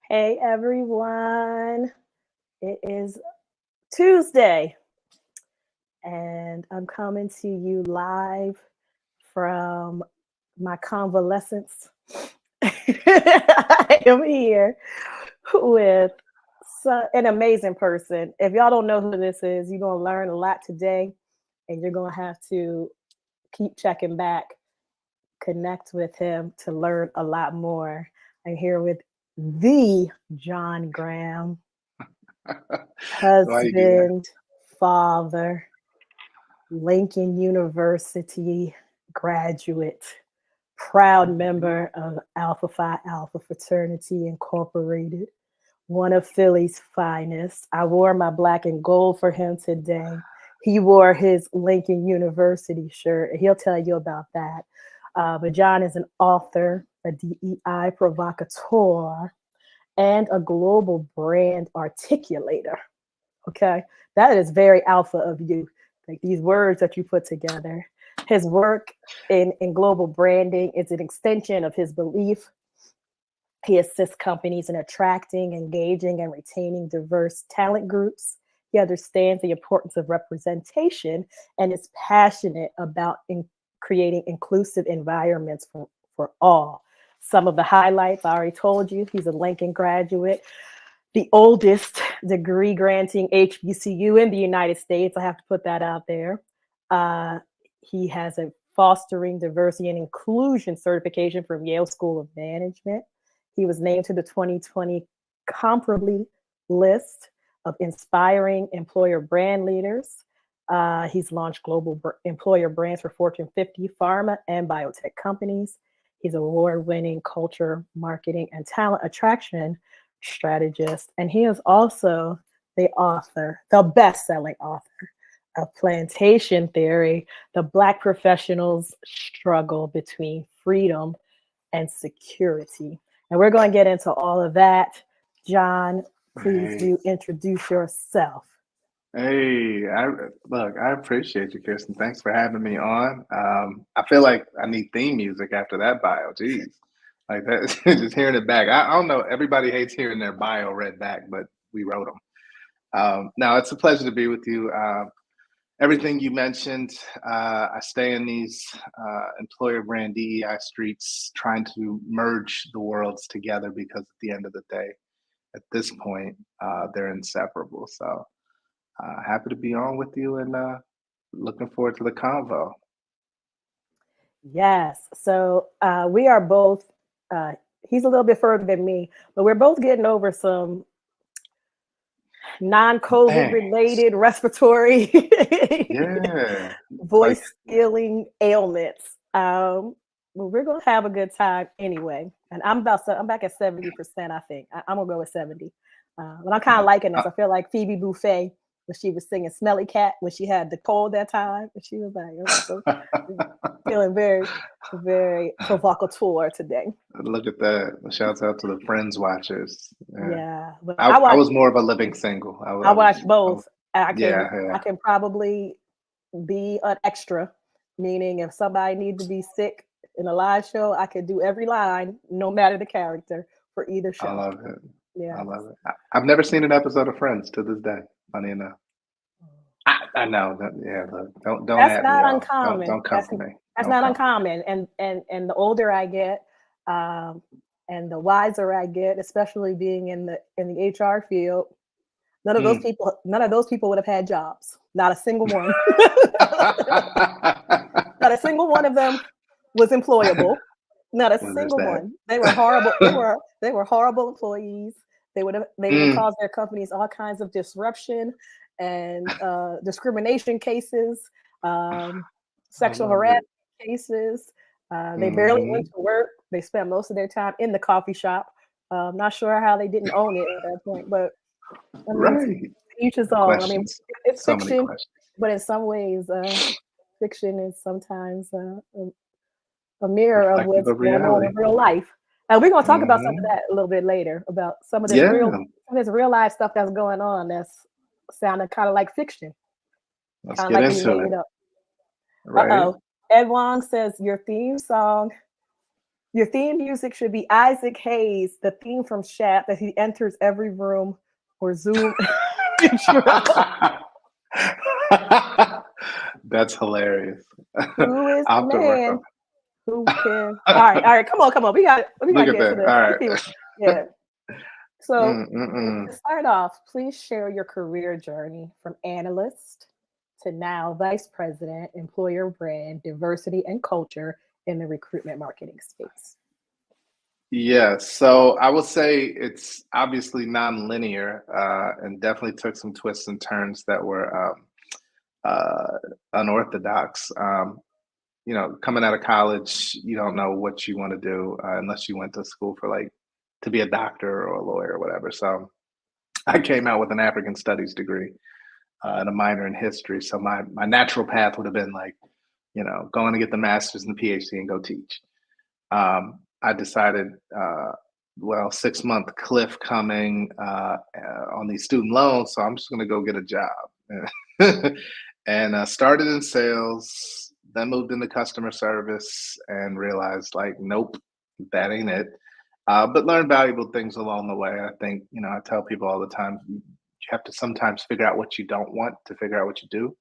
Hey everyone, it is Tuesday and I'm coming to you live from my convalescence. I am here with an amazing person. If y'all don't know who this is, you're going to learn a lot today and you're going to have to keep checking back, connect with him to learn a lot more. I'm here with the John Graham. Why you do that? Husband, father, Lincoln University graduate, proud member of Alpha Phi Alpha Fraternity Incorporated, one of Philly's finest. I wore my black and gold for him today. He wore his Lincoln University shirt. He'll tell you about that. But John is an author, a DEI provocateur, and a global brand articulator. Okay. That is very alpha of you. Like these words that you put together. His work in global branding is an extension of his belief. He assists companies in attracting, engaging, and retaining diverse talent groups. He understands the importance of representation and is passionate about creating inclusive environments for all. Some of the highlights I already told you. He's a Lincoln graduate, the oldest degree granting HBCU in the United States. I have to put that out there. He has a fostering diversity and inclusion certification from Yale School of Management. He was named to the 2020 Comparably list of inspiring employer brand leaders. He's launched global employer brands for Fortune 50 pharma and biotech companies. He's an award-winning culture, marketing, and talent attraction strategist. And he is also the best-selling author of Plantation Theory, the Black professional's struggle between freedom and security. And we're going to get into all of that. John, please Hey, do introduce yourself. hey, I appreciate you, Kirsten. Thanks for having me on. I feel like I need theme music after that bio. Jeez, like that, just hearing it back. I don't know. Everybody hates hearing their bio read back, but we wrote them. Now it's a pleasure to be with you. Everything you mentioned, I stay in these employer brand DEI streets, trying to merge the worlds together because at the end of the day, at this point, they're inseparable. So happy to be on with you and looking forward to the convo. Yes. So we are both, he's a little bit further than me, but we're both getting over some non-COVID Dang. related respiratory Yeah. Like, voice stealing ailments. But we're gonna have a good time anyway. And I'm back at 70%, I think. I'm gonna go with 70. But I'm kind of uh, liking uh, this. I feel like Phoebe Buffay when she was singing Smelly Cat when she had the cold that time. And she was like, okay, so feeling very, very provocateur today. look at that. Shouts out to the Friends watchers. Yeah. Yeah. But I was more of a living single. I watch I was both. yeah, I yeah. can probably be an extra, meaning if somebody needs to be sick in a live show, I could do every line, no matter the character, for either I show. love it. I Yeah. love it. I've never seen an episode of Friends to this day. Funny enough. I know that. Yeah, look, don't That's at me, not y'all. uncommon. Don't come for me. That's Don't not come for me. uncommon. And the older I get, um, and the wiser I get, especially being in the HR field, Mm. none of those people would have had jobs. Not a single one. Not a single one of them was employable. Not a Well, there's single that. one. They were horrible. They were horrible employees. They would have Mm, caused their companies all kinds of disruption and discrimination cases, um, I sexual love harassment it. cases. They barely went Hmm. to work. They spent most of their time in the coffee shop. Not sure how they didn't own it at that point, but I mean, to Right. each his own. I mean, Questions. it's So many fiction, questions. but in some ways, fiction is sometimes a mirror of Reflective what's of going on in reality. real life. And we're going to talk about some of Hmm. that a little bit later about Yeah. some of this real life stuff that's going on that's sounding kind of like fiction, Let's kind of get like we into made it. it up. Right. Ed Wong says your theme song. Your theme music should be Isaac Hayes, the theme from Shaft that he enters every room or Zoom intro. That's hilarious. Who is I'll the have to work on man who can? All right, come on. We got Look to at get to that. this. All These right. people, yeah. So Mm-mm-mm. to start off, please share your career journey from analyst to now vice president, employer brand, diversity and culture in the recruitment marketing space. Yeah, so I would say it's obviously non-linear, and definitely took some twists and turns that were uh, unorthodox. Coming out of college, you don't know what you want to do unless you went to school for like to be a doctor or a lawyer or whatever. So I came out with an African studies degree and a minor in history. So my natural path would have been like, going to get the master's and the PhD and go teach. I decided, 6-month cliff coming on these student loans, so I'm just going to go get a job. And started in sales, then moved into customer service and realized, like, nope, that ain't it. But learned valuable things along the way. I think, I tell people all the time, you have to sometimes figure out what you don't want to figure out what you do.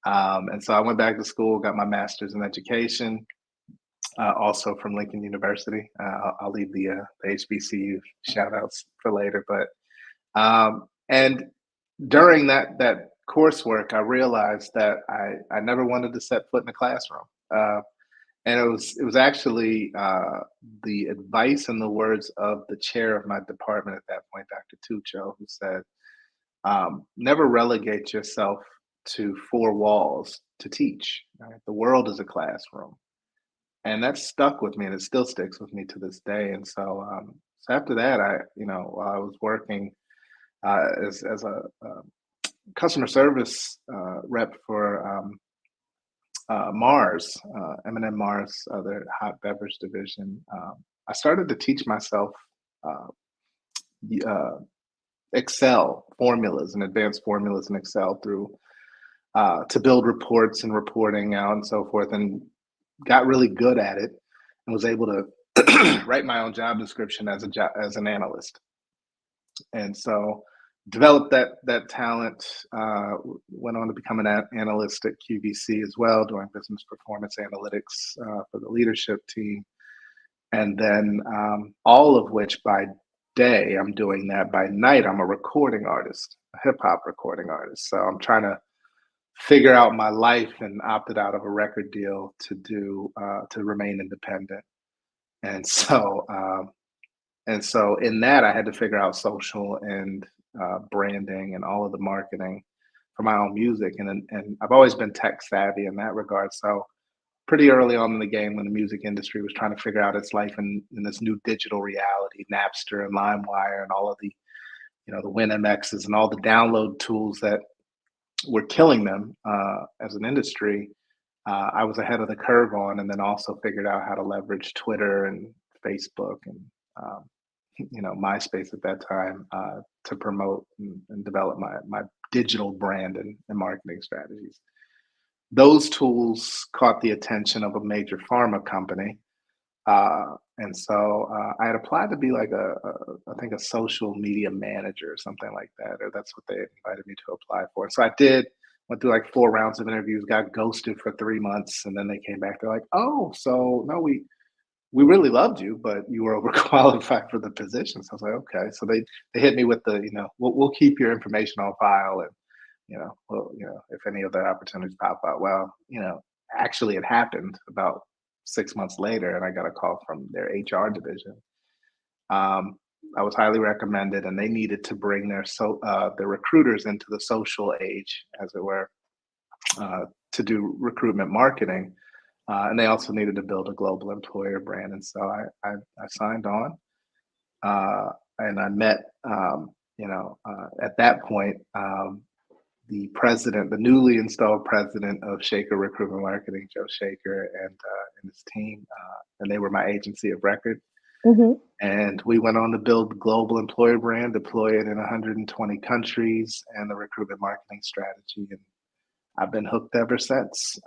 And so I went back to school, got my master's in education, also from Lincoln University. I'll leave the HBCU shout outs for later. But and during that coursework, I realized that I never wanted to set foot in a classroom. And it was actually the advice and the words of the chair of my department at that point, Dr. Tucho, who said, "Never relegate yourself to four walls to teach. Right? The world is a classroom." And that stuck with me, and it still sticks with me to this day. And so after that, I was working as a customer service rep for Mars, M&M Mars, their hot beverage division. I started to teach myself uh, uh, Excel formulas and advanced formulas in Excel through to build reports and reporting out and so forth, and got really good at it and was able to write my own job description as an analyst. And so developed that talent. Went on to become an analyst at QVC as well, doing business performance analytics for the leadership team. And then all of which by day I'm doing that. By night I'm a recording artist, a hip hop recording artist. So I'm trying to figure out my life and opted out of a record deal to remain independent. And so in that I had to figure out social and branding and all of the marketing for my own music. And I've always been tech savvy in that regard. So pretty early on in the game, when the music industry was trying to figure out its life in this new digital reality, Napster and LimeWire and all of the the WinMXs and all the download tools that were killing them as an industry, I was ahead of the curve on, and then also figured out how to leverage Twitter and Facebook and um, MySpace at that time to promote and develop my digital brand and marketing strategies. Those tools caught the attention of a major pharma company, and so I had applied to be like I think a social media manager or something like that, or that's what they invited me to apply for. So I did. Went through like 4 rounds of interviews, got ghosted for 3 months, and then they came back. They're like, "Oh, so no, we really loved you, but you were overqualified for the position." So I was like, "Okay." So they hit me with the we'll keep your information on file, and if any other opportunities pop up. Well, actually, it happened about 6 months later, and I got a call from their HR division. Um, I was highly recommended, and they needed to bring their recruiters into the social age, as it were, to do recruitment marketing. And they also needed to build a global employer brand. And so I signed on, and I met, at that point, the newly installed president of Shaker Recruitment Marketing, Joe Shaker, and his team, and they were my agency of record. Mm-hmm. And we went on to build global employer brand, deploy it in 120 countries, and the recruitment marketing strategy. And I've been hooked ever since.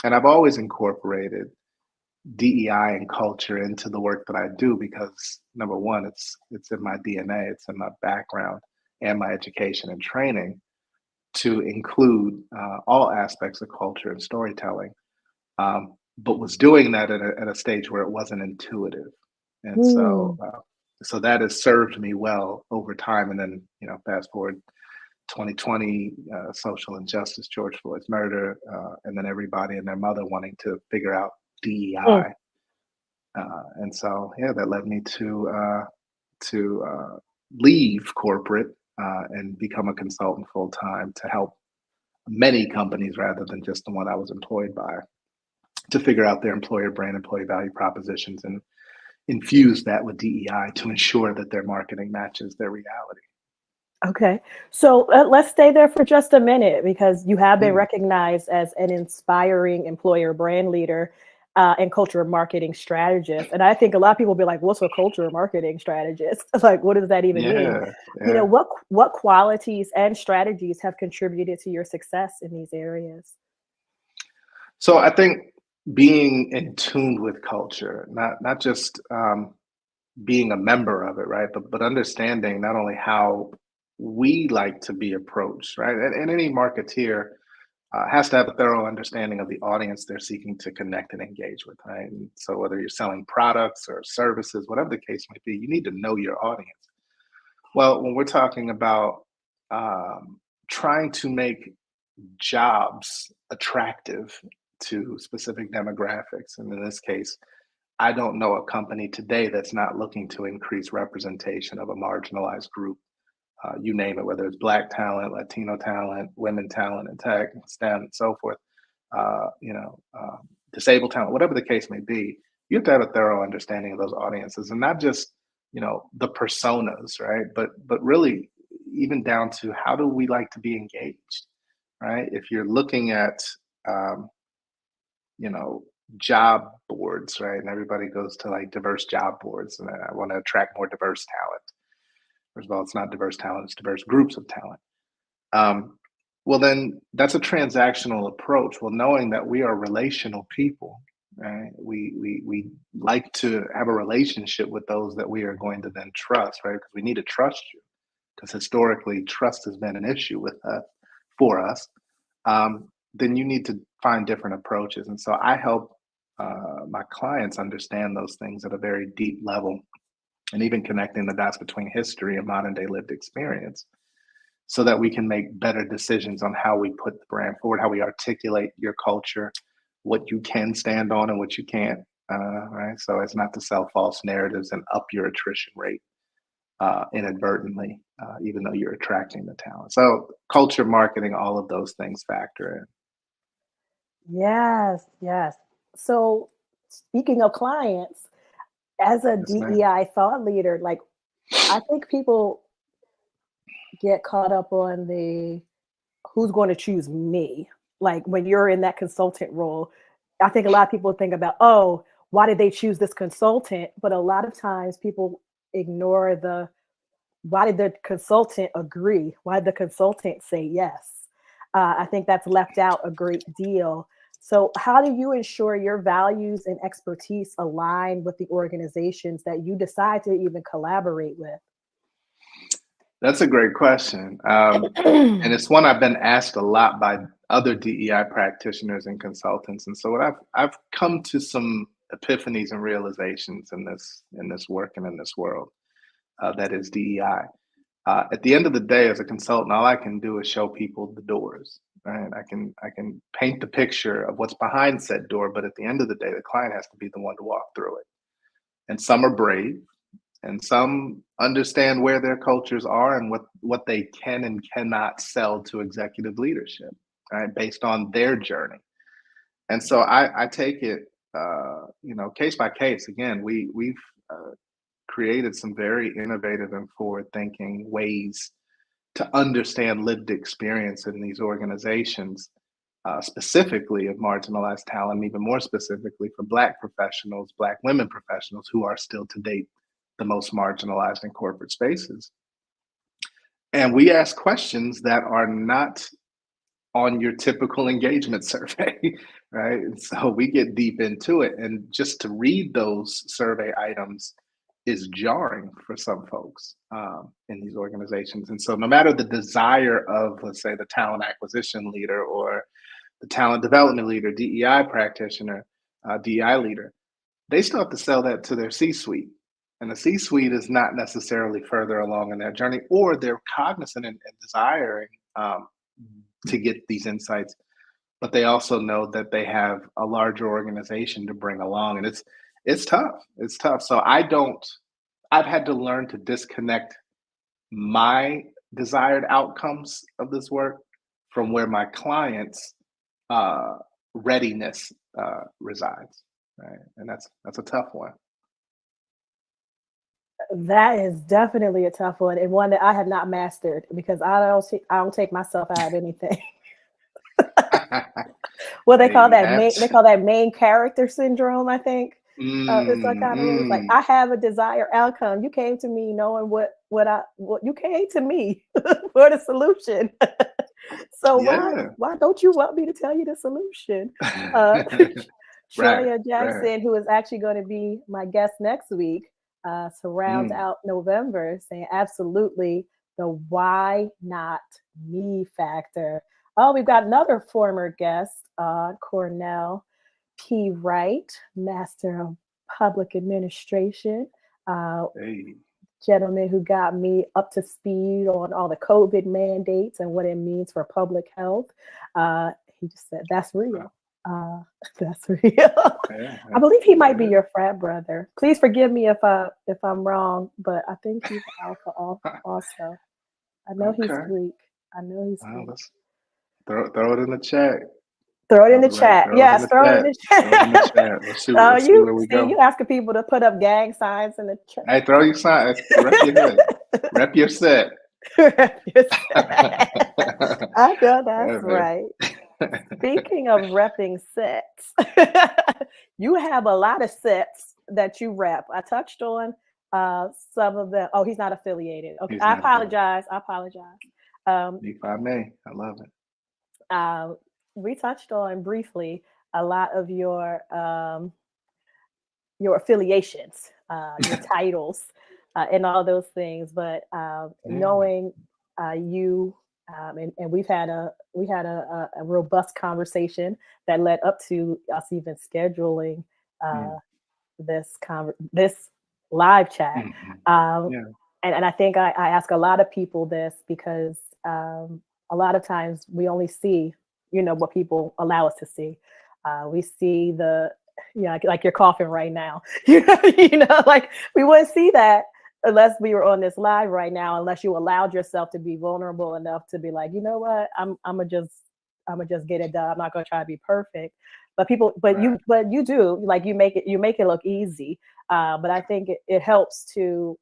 And I've always incorporated DEI and culture into the work that I do because number one, it's in my DNA, it's in my background and my education and training to include all aspects of culture and storytelling, but was doing that at a stage where it wasn't intuitive, and Mm, so that has served me well over time. And then fast forward 2020, social injustice, George Floyd's murder, and then everybody and their mother wanting to figure out mm. DEI. And so, yeah, that led me to leave corporate and become a consultant full time to help many companies rather than just the one I was employed by to figure out their employer brand, employee value propositions, and infuse that with DEI to ensure that their marketing matches their reality. Okay. So let's stay there for just a minute because you have been Yeah, recognized as an inspiring employer brand leader and culture marketing strategist. And I think a lot of people will be like, what's a culture marketing strategist? Like, what does that even mean? yeah, You know, yeah. what qualities and strategies have contributed to your success in these areas? So I think being in tune with culture, not just being a member of it, right? But understanding not only how we like to be approached, right? And any marketeer has to have a thorough understanding of the audience they're seeking to connect and engage with, right? And so whether you're selling products or services, whatever the case may be, you need to know your audience. Well, when we're talking about trying to make jobs attractive to specific demographics, and in this case, I don't know a company today that's not looking to increase representation of a marginalized group. You name it, whether it's Black talent, Latino talent, women talent in tech, STEM, and so forth. Uh, you know, uh, Disabled talent, whatever the case may be. You have to have a thorough understanding of those audiences, and not just the personas, right? But really, even down to how do we like to be engaged, right? If you're looking at um, you know, job boards, right? And everybody goes to like diverse job boards, and I want to attract more diverse talent. First of all, it's not diverse talent; it's diverse groups of talent. Um, well, then that's a transactional approach. Well, knowing that we are relational people, right? We like to have a relationship with those that we are going to then trust, right? Because we need to trust you, because historically trust has been an issue with for us. Then you need to find different approaches, and so I help my clients understand those things at a very deep level, and even connecting the dots between history and modern day lived experience so that we can make better decisions on how we put the brand forward, how we articulate your culture, what you can stand on and what you can't. Right. So as not to sell false narratives and up your attrition rate inadvertently, even though you're attracting the talent. So culture, marketing, all of those things factor in. Yes, yes. So speaking of clients, as a Yes, ma'am. DEI thought leader, like I think people get caught up on the who's going to choose me. Like when you're in that consultant role, I think a lot of people think about, oh, why did they choose this consultant? But a lot of times people ignore the why did the consultant agree? Why did the consultant say yes? I think that's left out a great deal. So, how do you ensure your values and expertise align with the organizations that you decide to even collaborate with? That's a great question. And it's one I've been asked a lot by other DEI practitioners and consultants. And so what I've come to some epiphanies and realizations in this work and in this world that is DEI. At the end of the day, as a consultant, all I can do is show people the doors. Right? I can paint the picture of what's behind said door, but at the end of the day, the client has to be the one to walk through it. And some are brave, and some understand where their cultures are and what they can and cannot sell to executive leadership, right, based on their journey. And so I take it, case by case. Again, we've created some very innovative and forward thinking ways to understand lived experience in these organizations, specifically of marginalized talent, even more specifically for Black professionals, Black women professionals who are still to date the most marginalized in corporate spaces. And we ask questions that are not on your typical engagement survey, right? And so we get deep into it, and just to read those survey items is jarring for some folks in these organizations. And so, no matter the desire of, let's say, the talent acquisition leader or the talent development leader, DEI practitioner, DEI leader, they still have to sell that to their C-suite. And the C-suite is not necessarily further along in that journey, or they're cognizant and desiring to get these insights, but they also know that they have a larger organization to bring along, and it's tough. It's tough. So I've had to learn to disconnect my desired outcomes of this work from where my clients' readiness resides, right? And that's a tough one. That is definitely a tough one, and one that I have not mastered, because I don't take myself out of anything. Well, they call that main character syndrome, I think. It's like kind of it's like, I have a desired outcome. You came to me knowing what you came to me for the solution. So why don't you want me to tell you the solution? Shoya Jackson, who is actually going to be my guest next week, to round out November, saying absolutely the why not me factor. Oh, we've got another former guest, Cornell P. Wright, Master of Public Administration. Gentleman who got me up to speed on all the COVID mandates and what it means for public health. He just said, that's real. That's real. Yeah. I believe he might be your frat brother. Please forgive me if I'm wrong, but I think he's Alpha also. I know he's Greek. I know he's Greek. Throw it in the chat. Throw it in the chat. Yes, throw it in the chat. Let's see where we go. You asking people to put up gang signs in the chat. Hey, throw your signs. Rep your head. Rep your set. Rep your set. I know that's right. Speaking of repping sets, you have a lot of sets that you rep. I touched on some of them. Oh, he's not affiliated. Okay, I apologize. If I may, I love it. We touched on briefly a lot of your affiliations, your titles, and all those things. But knowing you, and we had a robust conversation that led up to us even scheduling this live chat. And I think I ask a lot of people this because a lot of times we only see, what people allow us to see. We see like you're coughing right now, like we wouldn't see that unless we were on this live right now, unless you allowed yourself to be vulnerable enough to be like, you know what, I'm gonna just get it done. I'm not gonna try to be perfect. But you do, like, you make it look easy. But I think it helps to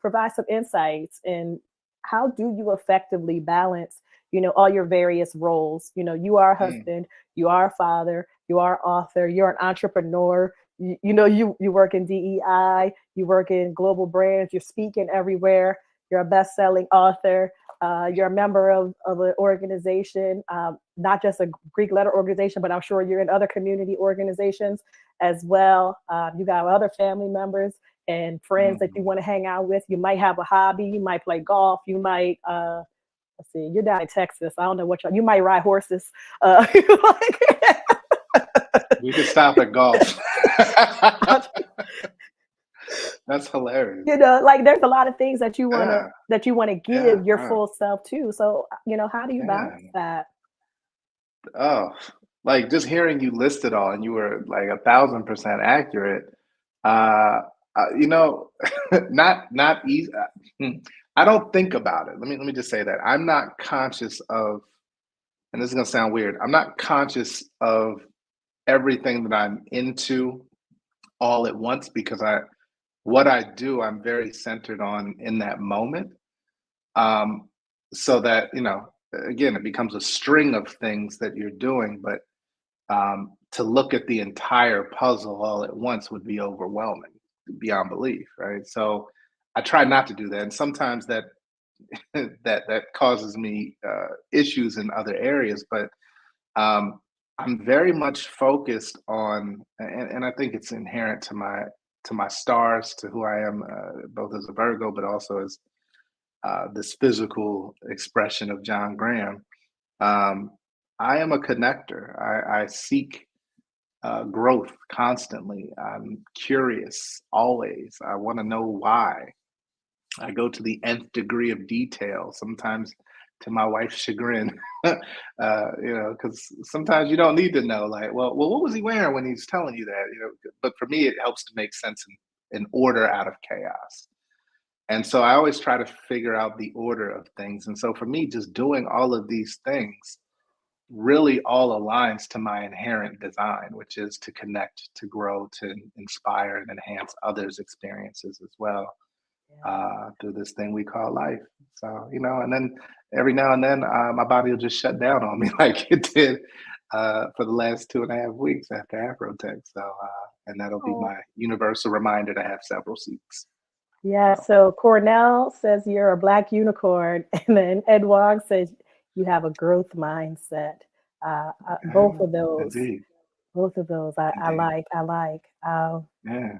provide some insights in how do you effectively balance all your various roles. You are a husband, you are a father, you are an author, you're an entrepreneur, you work in DEI, you work in global brands, you're speaking everywhere, you're a best-selling author, you're a member of an organization, not just a Greek letter organization, but I'm sure you're in other community organizations as well. You got other family members and friends that you want to hang out with. You might have a hobby, you might play golf, you might let's see, you're down in Texas. I don't know what you might ride horses. We could stop at golf. That's hilarious. Like there's a lot of things that you want to give your full self to. So, how do you balance that? Oh, like just hearing you list it all, and you were like 1,000% accurate. Not easy. I don't think about it. Let me just say that I'm not conscious of, and this is gonna sound weird, I'm not conscious of everything that I'm into all at once, because what I do, I'm very centered on in that moment. So that, again, it becomes a string of things that you're doing, but to look at the entire puzzle all at once would be overwhelming beyond belief, right? So I try not to do that. And sometimes that that causes me issues in other areas. But um, I'm very much focused on, and I think it's inherent to my stars, to who I am, both as a Virgo, but also as this physical expression of John Graham. Um, I am a connector. I seek growth constantly. I'm curious always. I want to know why. I go to the nth degree of detail, sometimes to my wife's chagrin. Because sometimes you don't need to know, like, well, what was he wearing when he's telling you that? But for me, it helps to make sense in order out of chaos. And so I always try to figure out the order of things. And so for me, just doing all of these things really all aligns to my inherent design, which is to connect, to grow, to inspire and enhance others' experiences as well, Yeah. through this thing we call life. So, and then every now and then my body will just shut down on me like it did for the last 2.5 weeks after Afrotech. So, and that'll be Oh, my universal reminder to have several seats. yeah. So, So Cornell says you're a black unicorn, and then Ed Wong says you have a growth mindset. okay, indeed, both of those, I indeed. like. I like. Yeah,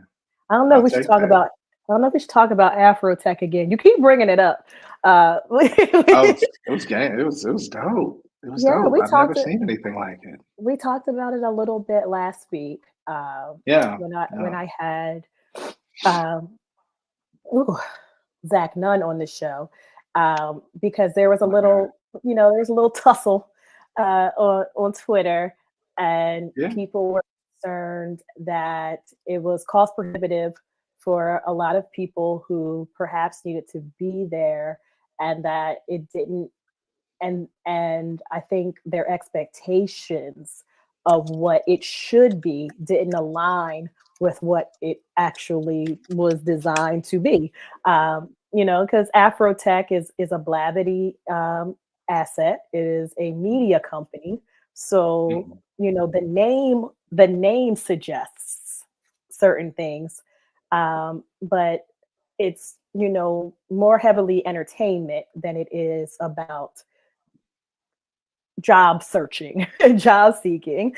I don't know. If I'll we should take talk that. about. I don't know if we should talk about Afrotech again. You keep bringing it up. Oh, it was game. It was dope. It was Yeah, dope. I've never seen anything like it. we talked about it a little bit last week. Yeah, When yeah. I had um, ooh, Zach Nunn on the show, because there was a Oh my God. little, there was a little tussle on Twitter, and Yeah. people were concerned that it was cost prohibitive for a lot of people who perhaps needed to be there, and that it didn't, and I think their expectations of what it should be didn't align with what it actually was designed to be. Because Afrotech is a Blavity asset. It is a media company. So, Mhm. the name suggests certain things, but it's more heavily entertainment than it is about job searching, job seeking.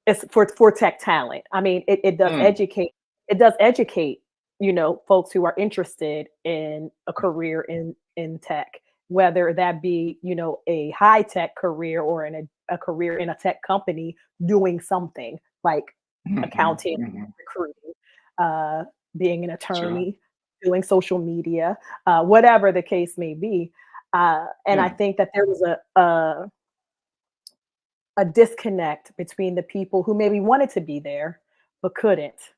It's for tech talent. I mean, it does Mm. educate. It does educate, folks who are interested in a career in tech, whether that be, a high tech career or in a career in a tech company doing something like Mhm, accounting, mhm. recruiting, uh, being an Sure. attorney, doing social media, whatever the case may be. And I Yeah. think that there was a disconnect between the people who maybe wanted to be there but couldn't,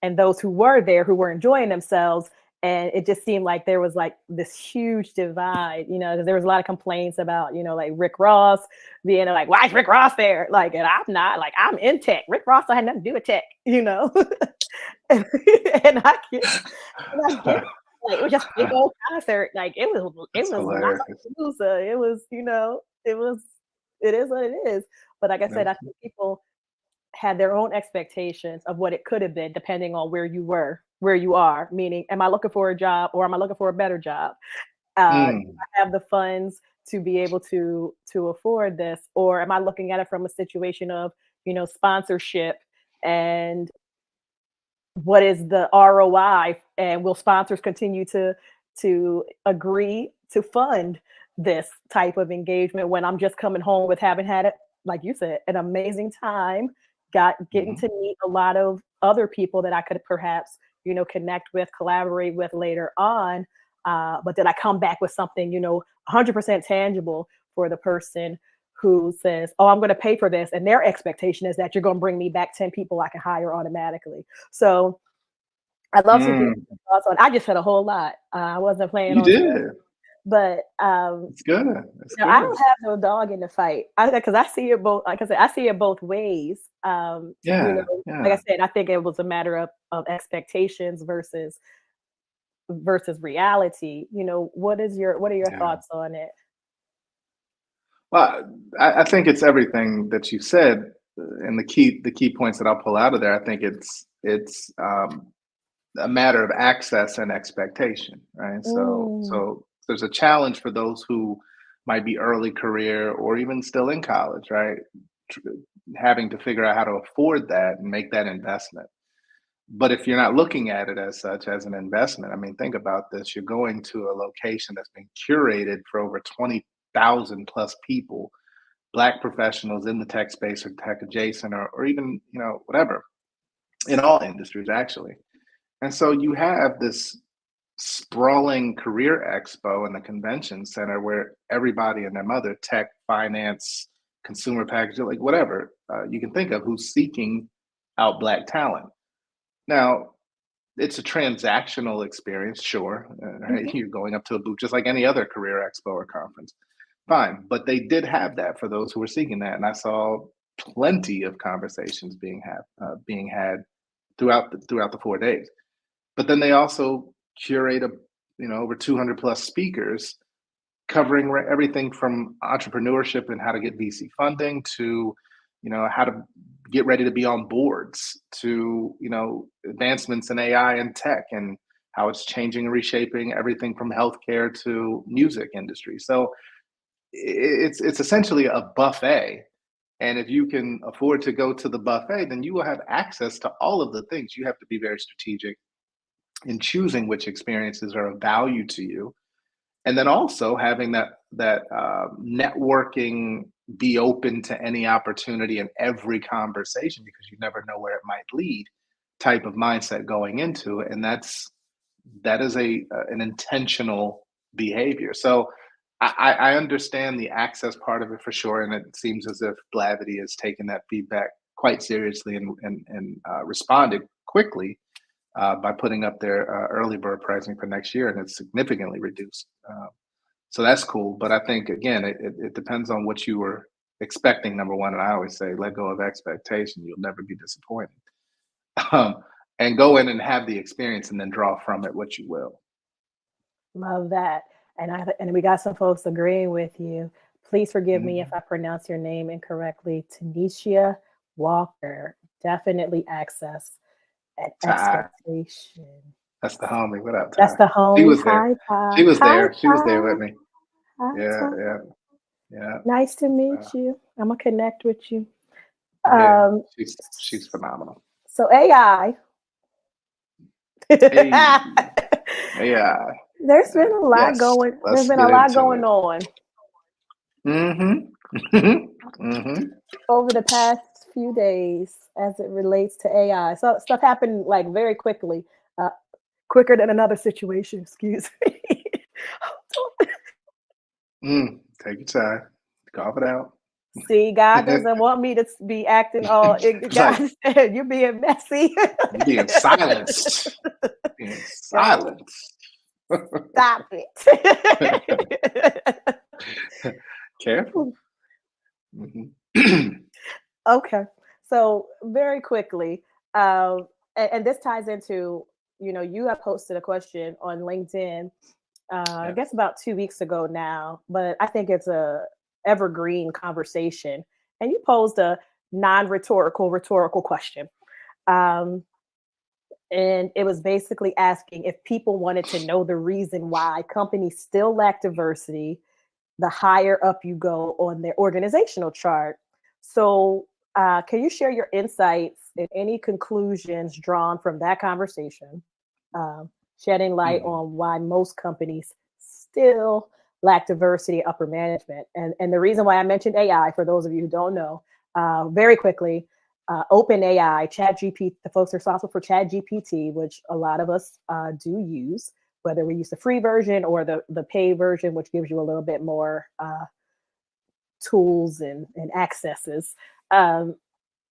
and those who were there who were enjoying themselves. And it just seemed like there was like this huge divide, because there was a lot of complaints about, like Rick Ross being like, why is Rick Ross there? Like, and I'm not, like, I'm in tech. Rick Ross had nothing to do with tech. and, and I get and I get like it was just a big old concert. Like it That's was hilarious. Lollapalooza. It is what it is. But like I said, I That's think people had their own expectations of what it could have been depending on where you are. Meaning, am I looking for a job or am I looking for a better job? Do mm, I have the funds to be able to afford this, or am I looking at it from a situation of sponsorship, and what is the ROI, and will sponsors continue to agree to fund this type of engagement when I'm just coming home with having had it, like you said, an amazing time, getting mhm, to meet a lot of other people that I could perhaps connect with, collaborate with later on. But did I come back with something 100% tangible for the person who says, "Oh, I'm going to pay for this," and their expectation is that you're going to bring me back 10 people I can hire automatically. So I'd love to get mm. your thoughts on. I just said a whole lot. I wasn't planning You on saying, did. but It's good. It's I good. don't have no dog in the fight. Because I see it both. Like I said, I see it both ways. Yeah, Like I yeah, said, I think it was a matter of expectations versus reality. What are your yeah. thoughts on it? Well, I think it's everything that you said, and the key points that I'll pull out of there. I think it's a matter of access and expectation, right? So Mm, so there's a challenge for those who might be early career or even still in college, right? Tr- Having to figure out how to afford that and make that investment. But if you're not looking at it as such as an investment, I mean, think about this. You're going to a location that's been curated for over 20,000 plus people, Black professionals in the tech space or tech adjacent or even, whatever, in all industries, actually. And so you have this sprawling career expo in the convention center where everybody and their mother, tech, finance, consumer packaging, like whatever you can think of, who's seeking out Black talent. Now, it's a transactional experience, sure. Right? Mhm. You're going up to a booth just like any other career expo or conference. Fine, but they did have that for those who were seeking that, and I saw plenty of conversations being had throughout the 4 days. But then they also curate over 200 plus speakers covering everything from entrepreneurship and how to get VC funding to how to get ready to be on boards to advancements in AI and tech and how it's changing and reshaping everything from healthcare to music industry. So it's essentially a buffet. And if you can afford to go to the buffet, then you will have access to all of the things. You have to be very strategic in choosing which experiences are of value to you, and then also having that networking, be open to any opportunity in every conversation because you never know where it might lead type of mindset going into it. And that is an intentional behavior. So I understand the access part of it for sure, and it seems as if Blavity has taken that feedback quite seriously and responded quickly by putting up their early bird pricing for next year, and it's significantly reduced. So that's cool. But I think again, it depends on what you were expecting. Number one, and I always say, let go of expectation. You'll never be disappointed. Um, and go in and have the experience, and then draw from it what you will. Love that. And we got some folks agreeing with you. Please forgive me if Mhm. I pronounce your name incorrectly. Tanisha Walker. Definitely access and Ty, expectation. that's the homie. What up, That's Ty? the She homie. was there. Hi, Ty. She was Hi, there. She was there with Ty. me. Hi, Yeah, Ty. yeah, yeah, Nice to uh, meet you. I'm gonna connect with you. yeah. Um, She's phenomenal. so AI. Hey, yeah, There's been a lot yes. going. There's Let's been a get lot into going it. on Mm-hmm. Mm-hmm. over the past few days as it relates to AI. So stuff happened like very quickly, uh, quicker than another situation. Excuse me. Take your time. Cough it out. See, God doesn't want me to be acting all. It's like God said you're being messy. you're being silenced. Being God, silenced. stop it. Careful. Hmm. Okay. So very quickly, and this ties into, you have posted a question on LinkedIn, I Yes. guess about 2 weeks ago now, but I think it's a evergreen conversation. And you posed a rhetorical question. Um, and it was basically asking if people wanted to know the reason why companies still lack diversity the higher up you go on their organizational chart. So, can you share your insights and any conclusions drawn from that conversation, shedding light Mm. on why most companies still lack diversity upper management? And the reason why I mentioned AI, for those of you who don't know, very quickly, OpenAI, ChatGPT, the folks responsible for ChatGPT, which a lot of us do use, whether we use the free version or the pay version, which gives you a little bit more tools and accesses. Um,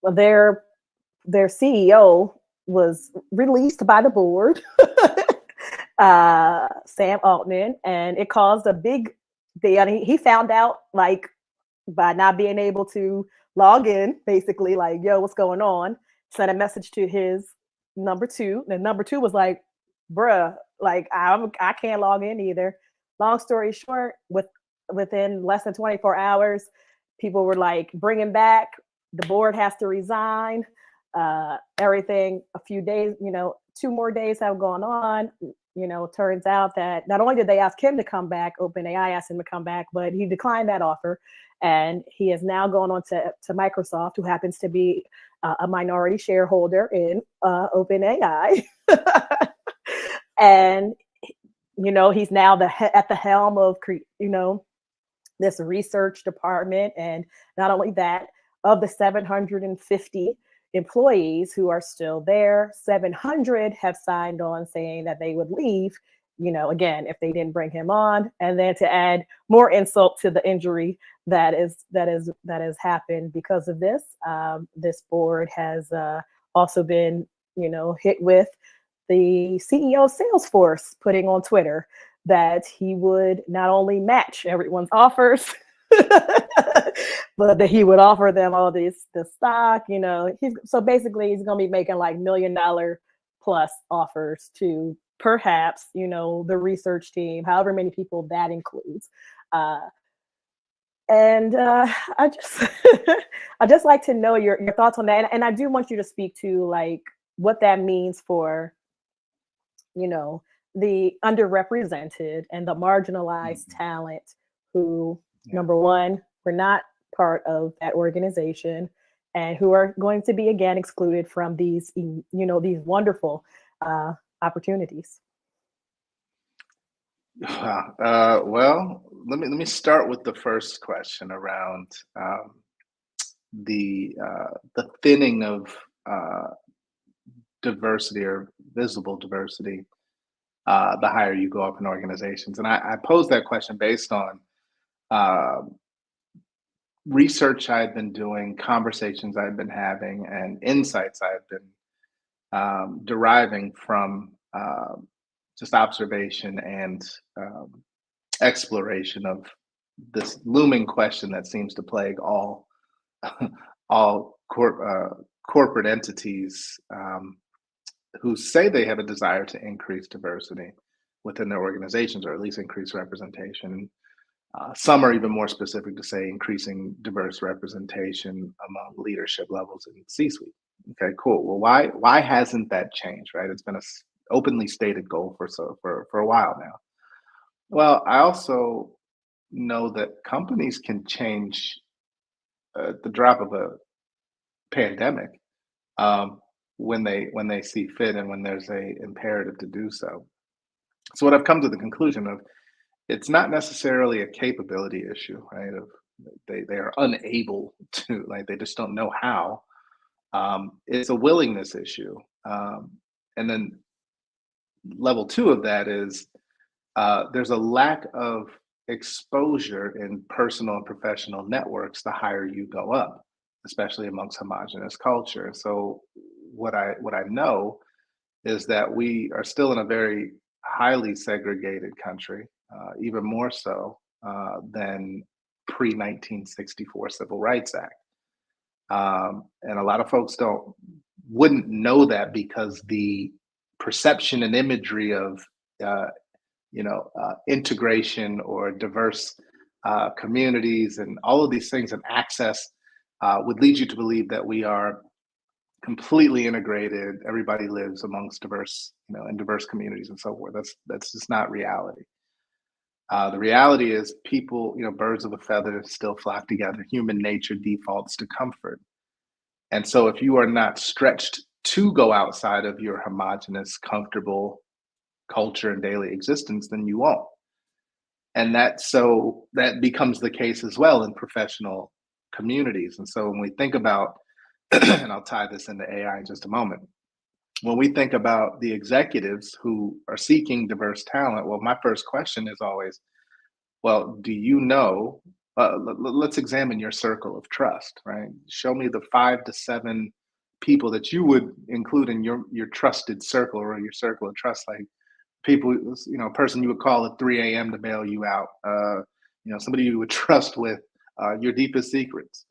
their their CEO was released by the board, Sam Altman, and it caused a big. He found out like by not being able to log in, basically like, yo, what's going on? Sent a message to his number two. And number two was like, bruh, like I can't log in either. Long story short, within less than 24 hours, people were like, bring him back. The board has to resign. Everything. A few days, 2 more days have gone on. turns out that not only did they ask him to come back, OpenAI asked him to come back, but he declined that offer. And he is now going on to Microsoft, who happens to be a minority shareholder in OpenAI. And, he's now at the helm of, this research department. And not only that, of the 750 employees who are still there, 700 have signed on saying that they would leave, again, if they didn't bring him on. And then to add more insult to the injury that has happened because of this, this board has also been, hit with the CEO of Salesforce putting on Twitter that he would not only match everyone's offers, but that he would offer them all the stock. So basically he's going to be making like $1 million plus offers to perhaps, the research team, however many people that includes. And I just I just like to know your thoughts on that. And I do want you to speak to like what that means for, the underrepresented and the marginalized talent who, number one, were not part of that organization and who are going to be again excluded from these, these wonderful opportunities. Well, let me start with the first question around the thinning of diversity or visible diversity the higher you go up in organizations. And I pose that question based on research I've been doing, conversations I've been having, and insights I've been deriving from just observation and exploration of this looming question that seems to plague all corporate entities who say they have a desire to increase diversity within their organizations, or at least increase representation. Some are even more specific to say increasing diverse representation among leadership levels in C-suite. Okay, cool. Well, why hasn't that changed? Right, it's been a openly stated goal for a while now. Well, I also know that companies can change at the drop of a pandemic. When they see fit and when there's a imperative to do so. So what I've come to the conclusion of, it's not necessarily a capability issue, right? Of they are unable to, like they just don't know how. It's a willingness issue. And then level two of that is there's a lack of exposure in personal and professional networks the higher you go up, especially amongst homogenous culture. So what I know is that we are still in a very highly segregated country, even more so than pre-1964 Civil Rights Act. And a lot of folks wouldn't know that because the perception and imagery of integration or diverse communities and all of these things and access would lead you to believe that we are completely integrated. Everybody lives amongst diverse, in diverse communities and so forth. That's just not reality. The reality is people, birds of a feather still flock together. Human nature defaults to comfort. And so if you are not stretched to go outside of your homogenous, comfortable culture and daily existence, then you won't. And that becomes the case as well in professional communities. And so when we think about, and I'll tie this into AI in just a moment, when we think about the executives who are seeking diverse talent, well, my first question is always, well, do you know, let's examine your circle of trust, right? Show me the 5 to 7 people that you would include in your trusted circle or your circle of trust, like people, a person you would call at 3 a.m. to bail you out, somebody you would trust with your deepest secrets.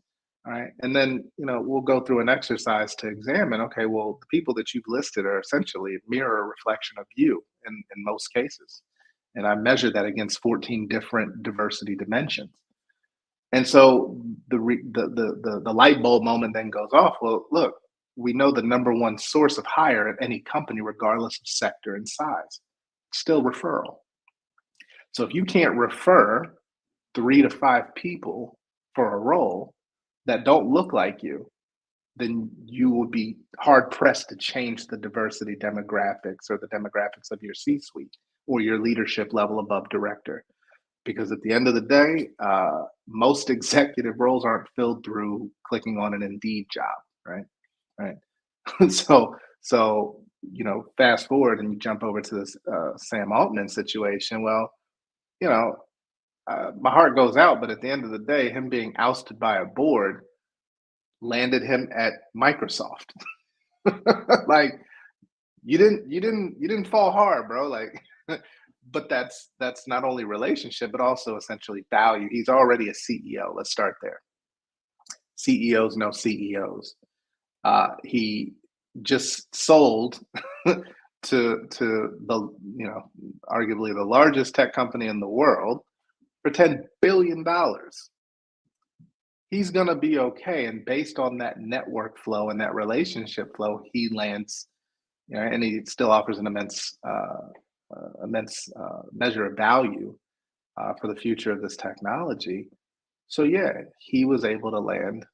All right. And then, we'll go through an exercise to examine, okay, well, the people that you've listed are essentially a mirror reflection of you in most cases. And I measure that against 14 different diversity dimensions. And so the light bulb moment then goes off. Well, look, we know the number one source of hire at any company, regardless of sector and size, still referral. So if you can't refer 3 to 5 people for a role that don't look like you, then you will be hard pressed to change the diversity demographics or the demographics of your C-suite or your leadership level above director. Because at the end of the day, most executive roles aren't filled through clicking on an Indeed job, right? Right. So fast forward and you jump over to this Sam Altman situation. Well, you know, my heart goes out, but at the end of the day, him being ousted by a board landed him at Microsoft. Like you didn't fall hard, bro. Like, but that's not only relationship, but also essentially value. He's already a CEO. Let's start there. CEOs know CEOs. He just sold to the arguably the largest tech company in the world for $10 billion. He's gonna be okay, and based on that network flow and that relationship flow, he lands, and he still offers an immense measure of value for the future of this technology. So yeah, he was able to land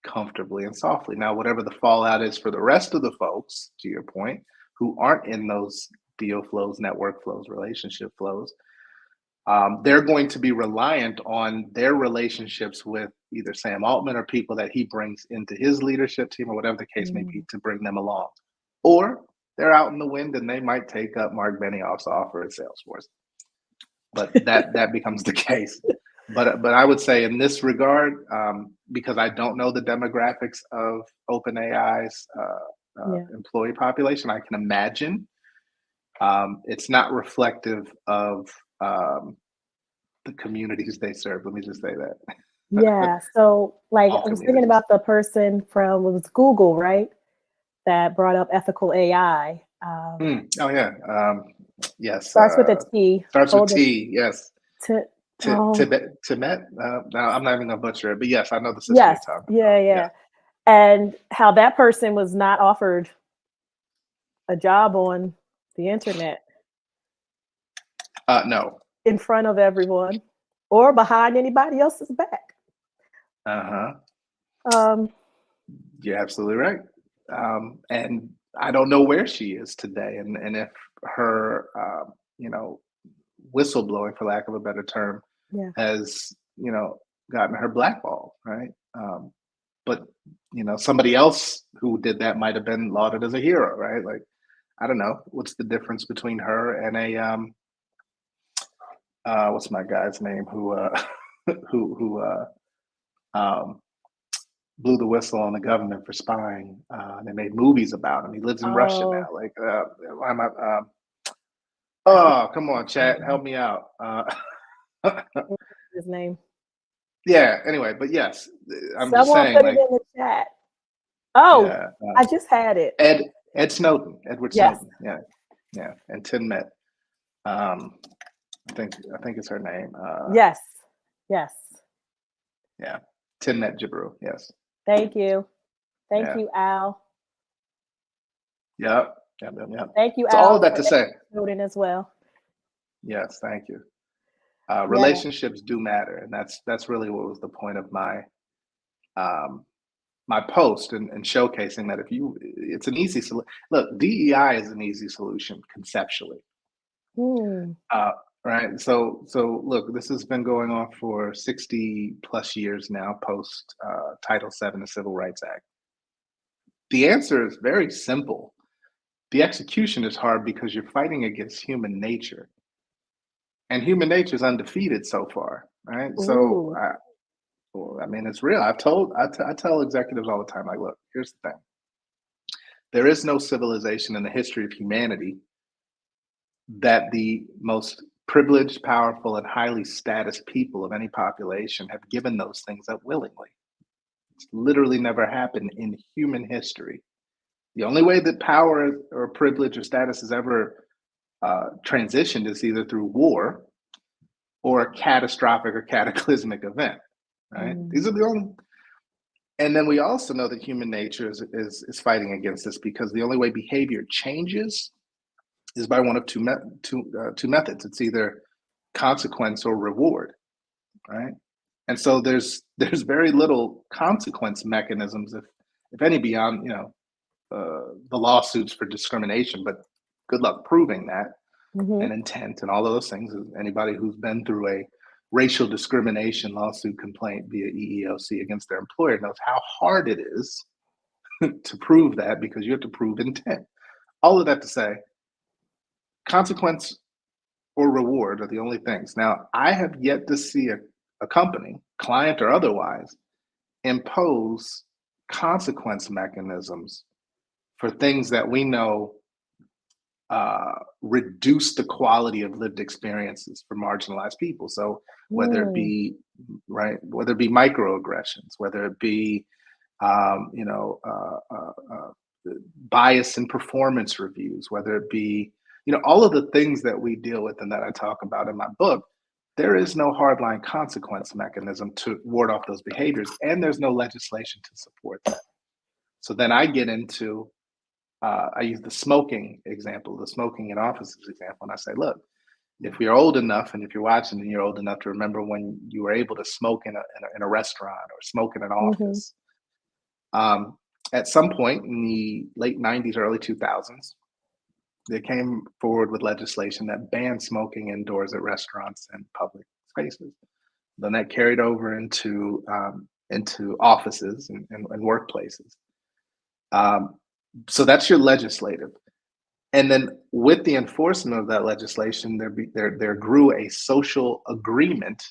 comfortably and softly. Now, whatever the fallout is for the rest of the folks, to your point, who aren't in those deal flows, network flows, relationship flows, they're going to be reliant on their relationships with either Sam Altman or people that he brings into his leadership team or whatever the case may be to bring them along. Or they're out in the wind and they might take up Mark Benioff's offer at Salesforce. But that becomes the case. But I would say in this regard, because I don't know the demographics of OpenAI's employee population, I can imagine it's not reflective of the communities they serve. Let me just say that. Yeah. So, like, I was thinking about the person from it was Google, right? That brought up ethical AI. Oh yeah. Yes. Starts with a T. Starts with T. Yes. Tibet. No, I'm not even gonna butcher it, but yes, I know the system Yes. you're talking about. Yeah. And how that person was not offered a job on the internet. No. In front of everyone or behind anybody else's back. You're absolutely right. And I don't know where she is today, and if her whistleblowing, for lack of a better term, has gotten her blackballed, right? But somebody else who did that might have been lauded as a hero, right? Like, I don't know what's the difference between her and a what's my guy's name who who blew the whistle on the government for spying. They made movies about him. He lives in Russia now. Like, why am I? Oh, come on, chat, help me out. His name. Yeah. Anyway, but yes, I'm Someone just saying. Put like, it in the chat. Oh, yeah, I just had it. Ed Snowden, Edward Snowden. Yeah, and Tim Met. I think it's her name. Yes. Yeah, Timnit Jibru. Yes. Thank you, Al. Yep. Thank you, so Al. All of that to say, Snowden as well. Yes, thank you. Relationships do matter, and that's really what was the point of my my post and showcasing that it's an easy look. DEI is an easy solution conceptually. Right. So look, this has been going on for 60 plus years now, post Title VII, the Civil Rights Act. The answer is very simple. The execution is hard because you're fighting against human nature. And human nature is undefeated so far, right? Ooh. So, I mean, it's real. I tell executives all the time, like, look, here's the thing. There is no civilization in the history of humanity that the most privileged, powerful, and highly status people of any population have given those things up willingly. It's literally never happened in human history. The only way that power or privilege or status has ever transitioned is either through war or a catastrophic or cataclysmic event, right? These are the only. And then we also know that human nature is fighting against this, because the only way behavior changes is by one of two methods. It's either consequence or reward, right? And so there's very little consequence mechanisms, if any, beyond the lawsuits for discrimination. But good luck proving that, Mm-hmm. and intent and all of those things. Anybody who's been through a racial discrimination lawsuit complaint via EEOC against their employer knows how hard it is to prove that, because you have to prove intent. All of that to say, consequence or reward are the only things. Now, I have yet to see a company, client or otherwise, impose consequence mechanisms for things that we know reduce the quality of lived experiences for marginalized people. So whether it Mm. be whether it be microaggressions, whether it be um, you know uh, uh, uh, bias in performance reviews, whether it be all of the things that we deal with and that I talk about in my book. There is no hardline consequence mechanism to ward off those behaviors, and there's no legislation to support that. So then I get into I use the smoking example, the smoking in offices example, and I say, look, if you're old enough, and if you're watching and you're old enough to remember when you were able to smoke in a restaurant or smoke in an Mm-hmm. office, um, at some point in the late 90s, early 2000s, they came forward with legislation that banned smoking indoors at restaurants and public spaces. Then that carried over into offices and workplaces. Um, so that's your legislative. And then with the enforcement of that legislation, there grew a social agreement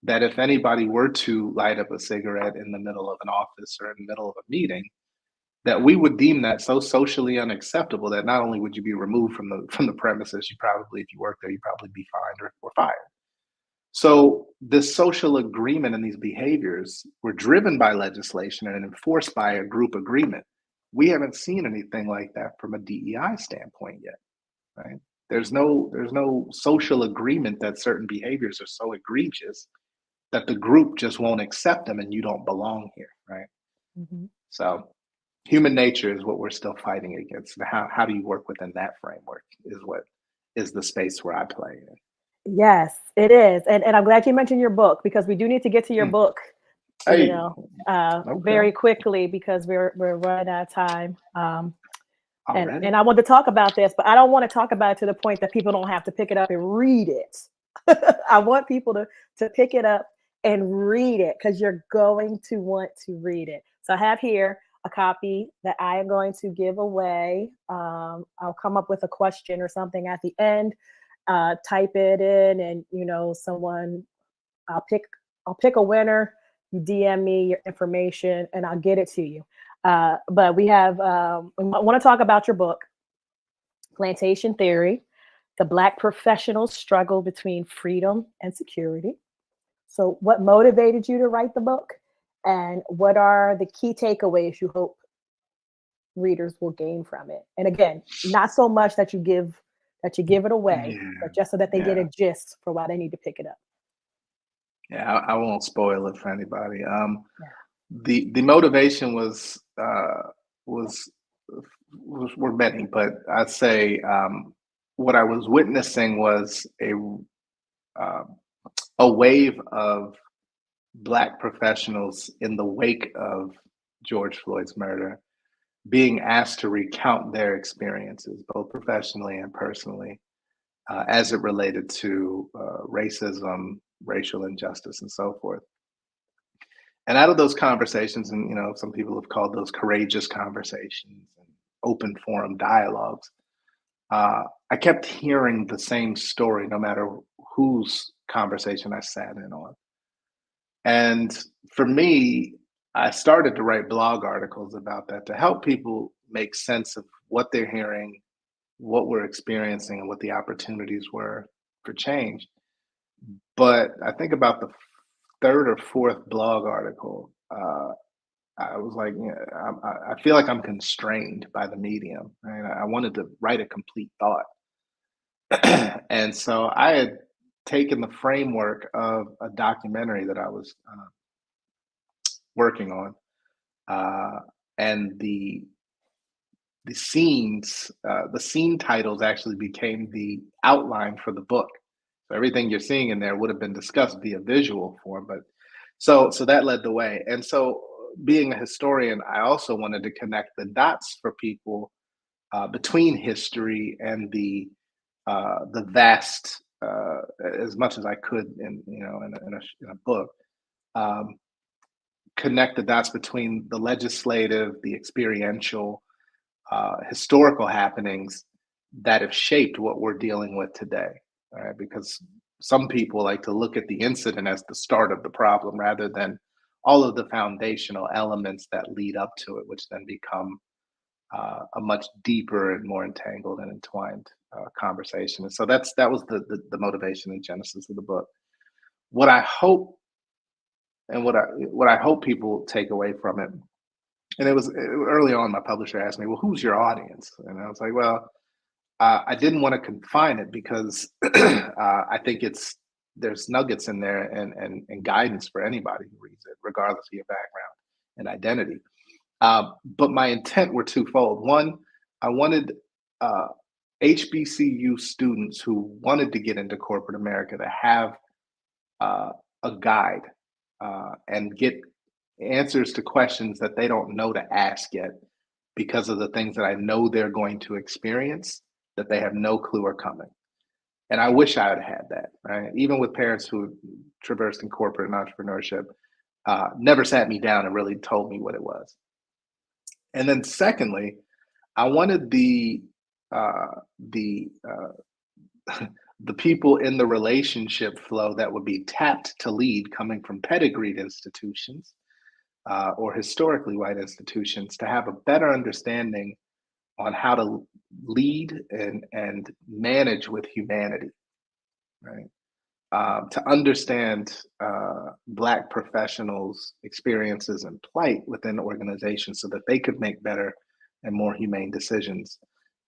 that if anybody were to light up a cigarette in the middle of an office or in the middle of a meeting, that we would deem that so socially unacceptable that not only would you be removed from the premises, you probably, if you worked there, you'd probably be fined or fired. So this social agreement and these behaviors were driven by legislation and enforced by a group agreement. We haven't seen anything like that from a DEI standpoint yet, right? There's no social agreement that certain behaviors are so egregious that the group just won't accept them and you don't belong here, right? Mm-hmm. So human nature is what we're still fighting against. And how do you work within that framework is what is the space where I play in. Yes, it is. And I'm glad you mentioned your book, because we do need to get to your Hmm. book, Hey, okay. very quickly, because we're running out of time. And Already? I want to talk about this, but I don't want to talk about it to the point that people don't have to pick it up and read it. I want people to pick it up and read it, because you're going to want to read it. So I have here a copy that I am going to give away. I'll come up with a question or something at the end. Type it in, and someone, I'll pick I'll pick a winner. You DM me your information, and I'll get it to you. But we have I want to talk about your book, Plantation Theory: The Black Professional's Struggle Between Freedom and Security. So, what motivated you to write the book, and what are the key takeaways you hope readers will gain from it? And again, not so much that you give it away, Yeah, but just so that they get yeah, a gist for why they need to pick it up. yeah. I won't spoil it for anybody. Yeah. The motivation was were many, but I'd say what I was witnessing was uh, a wave of Black professionals in the wake of George Floyd's murder being asked to recount their experiences, both professionally and personally, as it related to racism, racial injustice, and so forth. And out of those conversations, and some people have called those courageous conversations and open forum dialogues, I kept hearing the same story no matter whose conversation I sat in on. And for me, I started to write blog articles about that to help people make sense of what they're hearing, what we're experiencing, and what the opportunities were for change. But I think about the third or fourth blog article, I was like, yeah, I feel like I'm constrained by the medium. Right? I wanted to write a complete thought. And so I had taken the framework of a documentary that I was working on, uh, and the the scenes, the scene titles actually became the outline for the book. So everything you're seeing in there would have been discussed via visual form, but so that led the way. And so, being a historian, I also wanted to connect the dots for people between history and the vast, as much as I could in a book. Um, Connect the dots between the legislative, the experiential, historical happenings that have shaped what we're dealing with today. Right? Because some people like to look at the incident as the start of the problem rather than all of the foundational elements that lead up to it, which then become a much deeper and more entangled and entwined conversation. And so that was the motivation and genesis of the book. What I hope and what I hope people take away from it, and it was early on, my publisher asked me, well, who's your audience? And I was like, well, I didn't want to confine it because I think there's nuggets in there and guidance for anybody who reads it, regardless of your background and identity. But my intent were twofold. One, I wanted HBCU students who wanted to get into corporate America to have a guide and get answers to questions that they don't know to ask yet because of the things that I know they're going to experience that they have no clue are coming. And I wish I had had that, right? Even with parents who traversed in corporate and entrepreneurship, never sat me down and really told me what it was. And then secondly, I wanted the the people in the relationship flow that would be tapped to lead coming from pedigreed institutions or historically white institutions to have a better understanding on how to lead and manage with humanity, right? To understand Black professionals' experiences and plight within organizations so that they could make better and more humane decisions,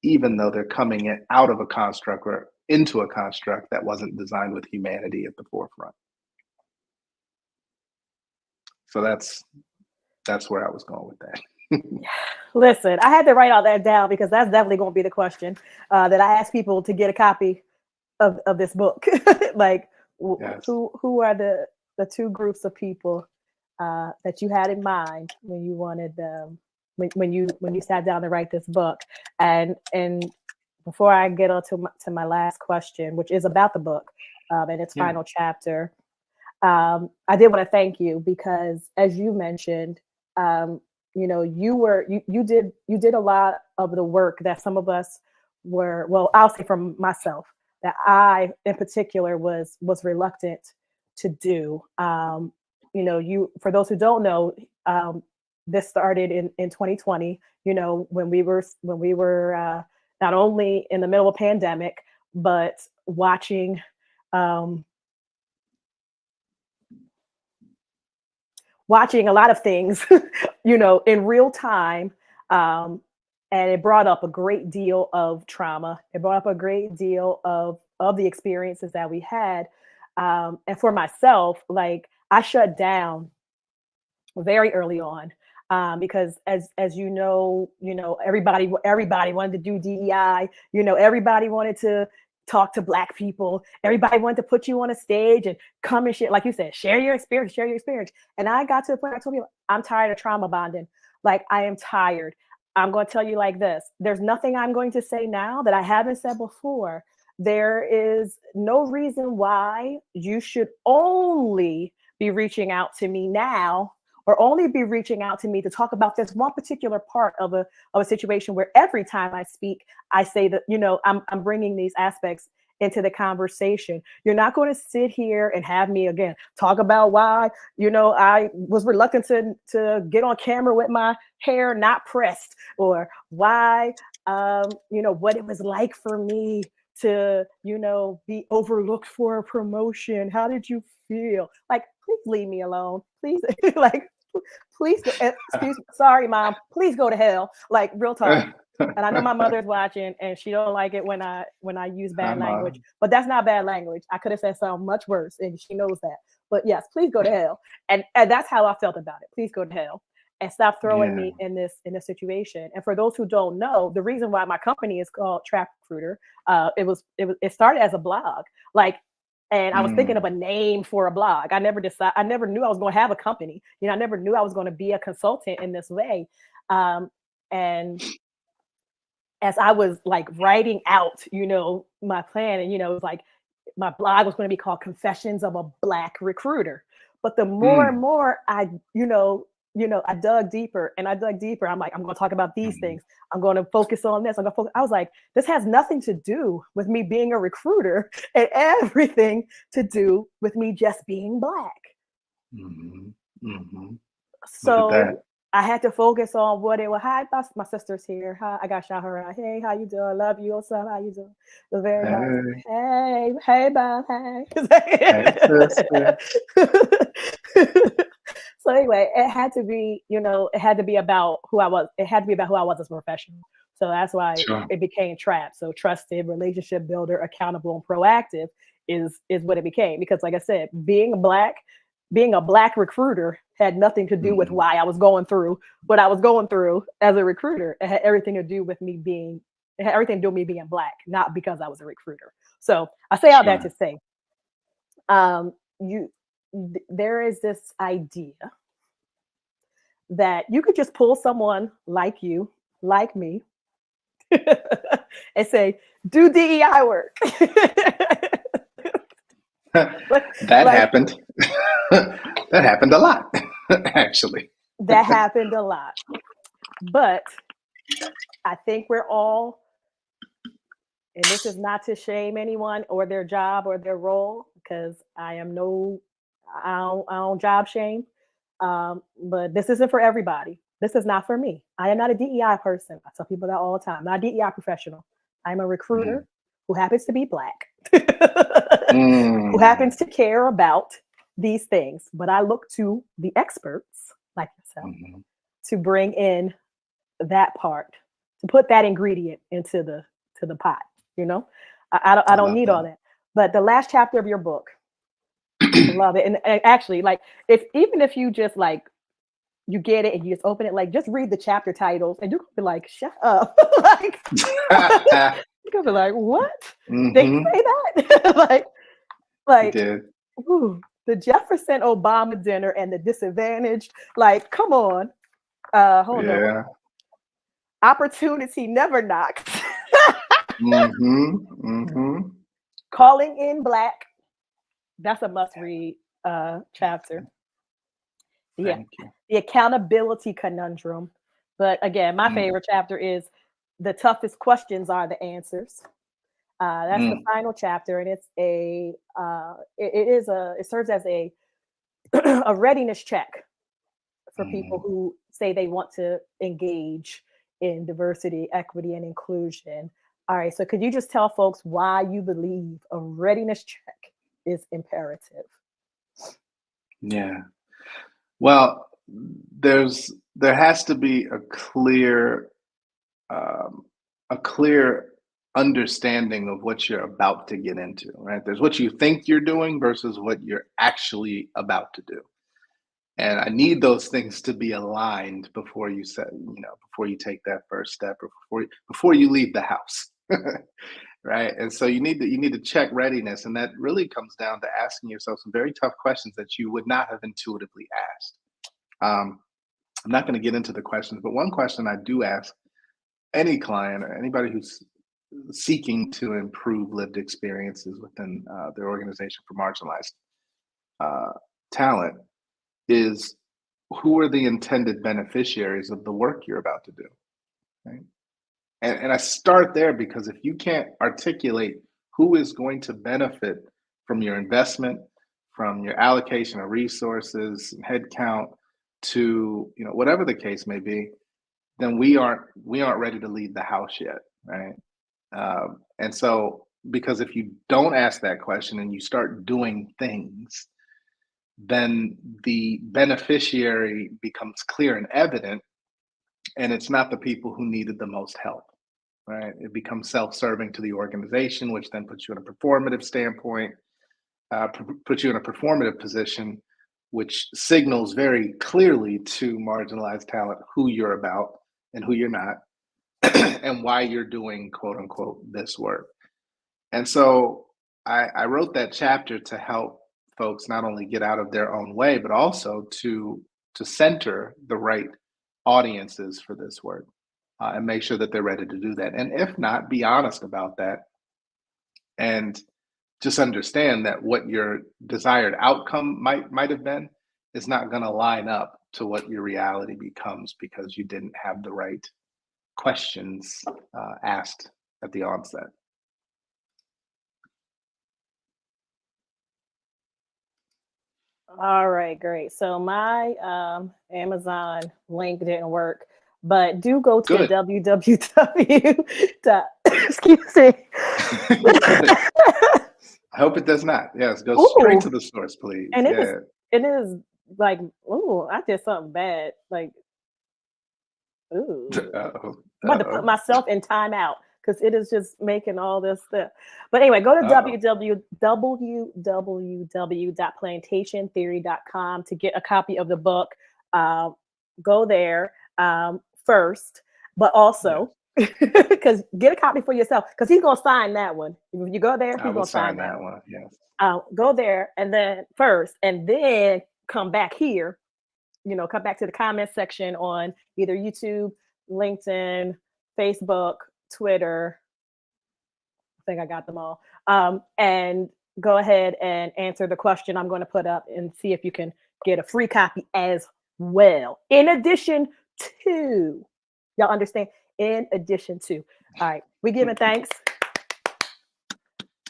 even though they're coming out of a construct or into a construct that wasn't designed with humanity at the forefront. So that's where I was going with that. Listen, I had to write all that down because that's definitely going to be the question that I ask people to get a copy of this book. Like, Yes. who are the two groups of people that you had in mind when you wanted when you sat down to write this book? And before I get on to my last question, which is about the book and its final chapter, I did want to thank you because, as you mentioned, you did a lot of the work that some of us were. Well, I'll say from myself that I, in particular, was reluctant to do. For those who don't know, this started in 2020. When we were not only in the middle of a pandemic, but watching a lot of things, in real time. And it brought up a great deal of trauma. It brought up a great deal of the experiences that we had. And for myself, like, I shut down very early on because as you know, everybody wanted to do DEI. Everybody wanted to talk to Black people. Everybody wanted to put you on a stage and come and share, like you said, share your experience. And I got to the point where I told you, I'm tired of trauma bonding. Like, I am tired. I'm going to tell you like this. There's nothing I'm going to say now that I haven't said before. There is no reason why you should only be reaching out to me now, or only be reaching out to me to talk about this one particular part of a situation where every time I speak, I say that, I'm bringing these aspects into the conversation. You're not going to sit here and have me again talk about why, I was reluctant to get on camera with my hair not pressed, or why, what it was like for me to, be overlooked for a promotion. How did you feel? Like, please leave me alone. Please, like, please, excuse me, sorry, Mom, please go to hell. Like, real talk. And I know my mother's watching and she don't like it when I use bad language, but that's not bad language. I could have said something much worse and she knows that. But yes, please go to hell. And that's how I felt about it. Please go to hell. and stop throwing Yeah. me in this situation. And for those who don't know, the reason why my company is called Trap Recruiter, it started as a blog, like, and I was thinking of Mm. a name for a blog. I never knew I was going to have a company. I never knew I was going to be a consultant in this way. And as I was like writing out, my plan, and it was like my blog was going to be called Confessions of a Black Recruiter. But the more and Mm. more I dug deeper and I dug deeper. I'm like, I'm going to talk about these Mhm. things. I'm going to focus on this. I was like, this has nothing to do with me being a recruiter and everything to do with me just being Black. Mhm. Mhm. Look at So that. I had to focus on what it was. Hi, my sister's here. Hi, I got shout her out. Hey, how you doing? Love you. What's up? How you doing? It was very nice. Hey. Hey, Bob. Hey. Hey, sister. So anyway, it had to be, it had to be about who I was. It had to be about who I was as a professional. So that's why Sure. it became TRAP. So trusted, relationship builder, accountable, and proactive is what it became. Because like I said, being a Black recruiter had nothing to do with Mhm. why I was going through what I was going through as a recruiter. It had everything to do with it had everything to do with me being Black, not because I was a recruiter. So I say all that to Sure. say, you there is this idea that you could just pull someone like you, like me, and say, do DEI work. That like happened. That happened a lot, actually. that happened a lot. But I think we're all, and this is not to shame anyone or their job or their role, because I don't job shame. But this isn't for everybody. This is not for me. I am not a DEI person. I tell people that all the time. I'm not a DEI professional. I'm a Mm. recruiter who happens to be Black, who Mm. happens to care about these things. But I look to the experts like yourself Mhm. to bring in that part, to put that ingredient into the pot. You know, I I don't love need all that. that. But the last chapter of your book, I love it. And actually, like, if even if you just like you get it and you just open it, like just read the chapter titles, and you're gonna be like, shut up, like you're gonna be like, what? Did he Mhm. say that? He like, did. ooh, the Jefferson Obama dinner and the disadvantaged. Like, come on. Hold on. Yeah. Opportunity never knocks. Mhm. Mhm. Calling in Black. That's a must read chapter. Yeah. Thank you. The accountability conundrum. But again, my Mm. favorite chapter is the toughest questions are the answers. That's the Mm. final chapter, and it serves as a a readiness check for people Mhm. who say they want to engage in diversity, equity, and inclusion. All right, so could you just tell folks why you believe a readiness check is imperative? Yeah. Well, there has to be um, a clear understanding of what you're about to get into, right? There's what you think you're doing versus what you're actually about to do. And I need those things to be aligned before before you take that first step or before you leave the house. Right. And so you need to check readiness. And that really comes down to asking yourself some very tough questions that you would not have intuitively asked. Um, I'm not going to get into the questions, but one question I do ask any client or anybody who's seeking to improve lived experiences within their organization for marginalized uh, talent is, who are the intended beneficiaries of the work you're about to do, right? And I start there because if you can't articulate who is going to benefit from your investment, from your allocation of resources, headcount, to whatever the case may be, then we aren't ready to leave the house yet, right? And so, because if you don't ask that question and you start doing things, then the beneficiary becomes clear and evident, and it's not the people who needed the most help, right? It becomes self-serving to the organization, which then puts you in a performative standpoint, puts you in a performative position which signals very clearly to marginalized talent who you're about and who you're not, and why you're doing quote unquote this work. And so I wrote that chapter to help folks not only get out of their own way, but also to center the right audiences for this work, and make sure that they're ready to do that. And if not, be honest about that, and just understand that what your desired outcome might have been is not going to line up to what your reality becomes because you didn't have the right questions asked at the onset. All right, great. So my Amazon link didn't work, but do go to Good. www. Excuse me. I hope it does not. Yes, go Ooh, straight to the source, please. and Yeah. it is like, ooh, I did something bad. Like, ooh, Uh-oh. I'm about to put myself in timeout because it is just making all this stuff. But anyway, go to www.plantationtheory.com to get a copy of the book. Go there first, but also because get a copy for yourself because he's gonna sign that one. If you go there, I he's will gonna sign sign that one. Yes. Go there and then first, and then come back here. Come back to the comment section on either YouTube, LinkedIn, Facebook, Twitter. I think I got them all. And go ahead and answer the question I'm going to put up and see if you can get a free copy as well. In addition to, y'all understand? In addition to. All right, we giving thanks.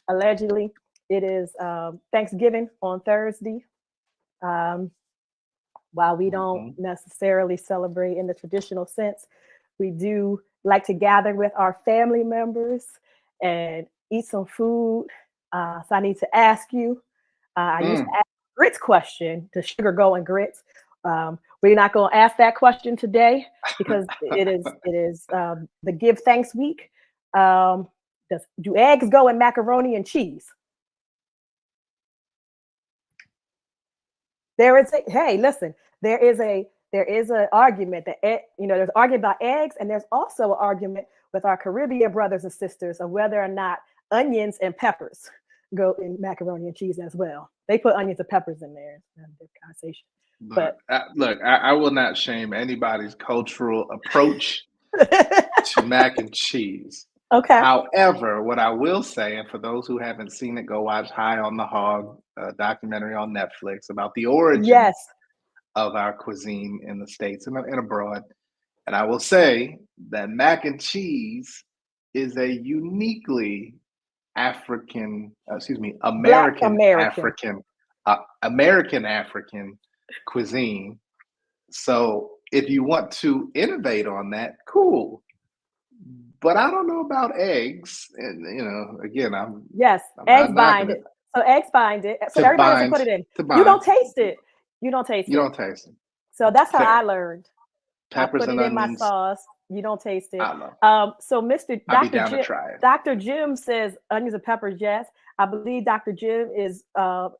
Allegedly, it is Thanksgiving on Thursday. While we don't necessarily celebrate in the traditional sense, we do like to gather with our family members and eat some food. So I need to ask you, I used to ask grits question, the sugar going grits. We're not going to ask that question today because it is the Give Thanks week. Do eggs go in macaroni and cheese? There is listen, there is an argument that there's an argument about eggs, and there's also an argument with our Caribbean brothers and sisters of whether or not onions and peppers go in macaroni and cheese as well. They put onions and peppers in there. The conversation. But look, I will not shame anybody's cultural approach to mac and cheese. Okay. However, what I will say, and for those who haven't seen it, go watch High on the Hog, a documentary on Netflix about the origins of our cuisine in the States and abroad. And I will say that mac and cheese is a uniquely American African cuisine. So if you want to innovate on that, cool. But I don't know about eggs. And again, I'm eggs bind it. So eggs bind it. So everybody has to put it in. You don't taste it. You don't taste it. So that's how I learned. Peppers I put and it onions. in my sauce. You don't taste it. I know. So Dr. Jim says onions and peppers, yes. I believe Dr. Jim is from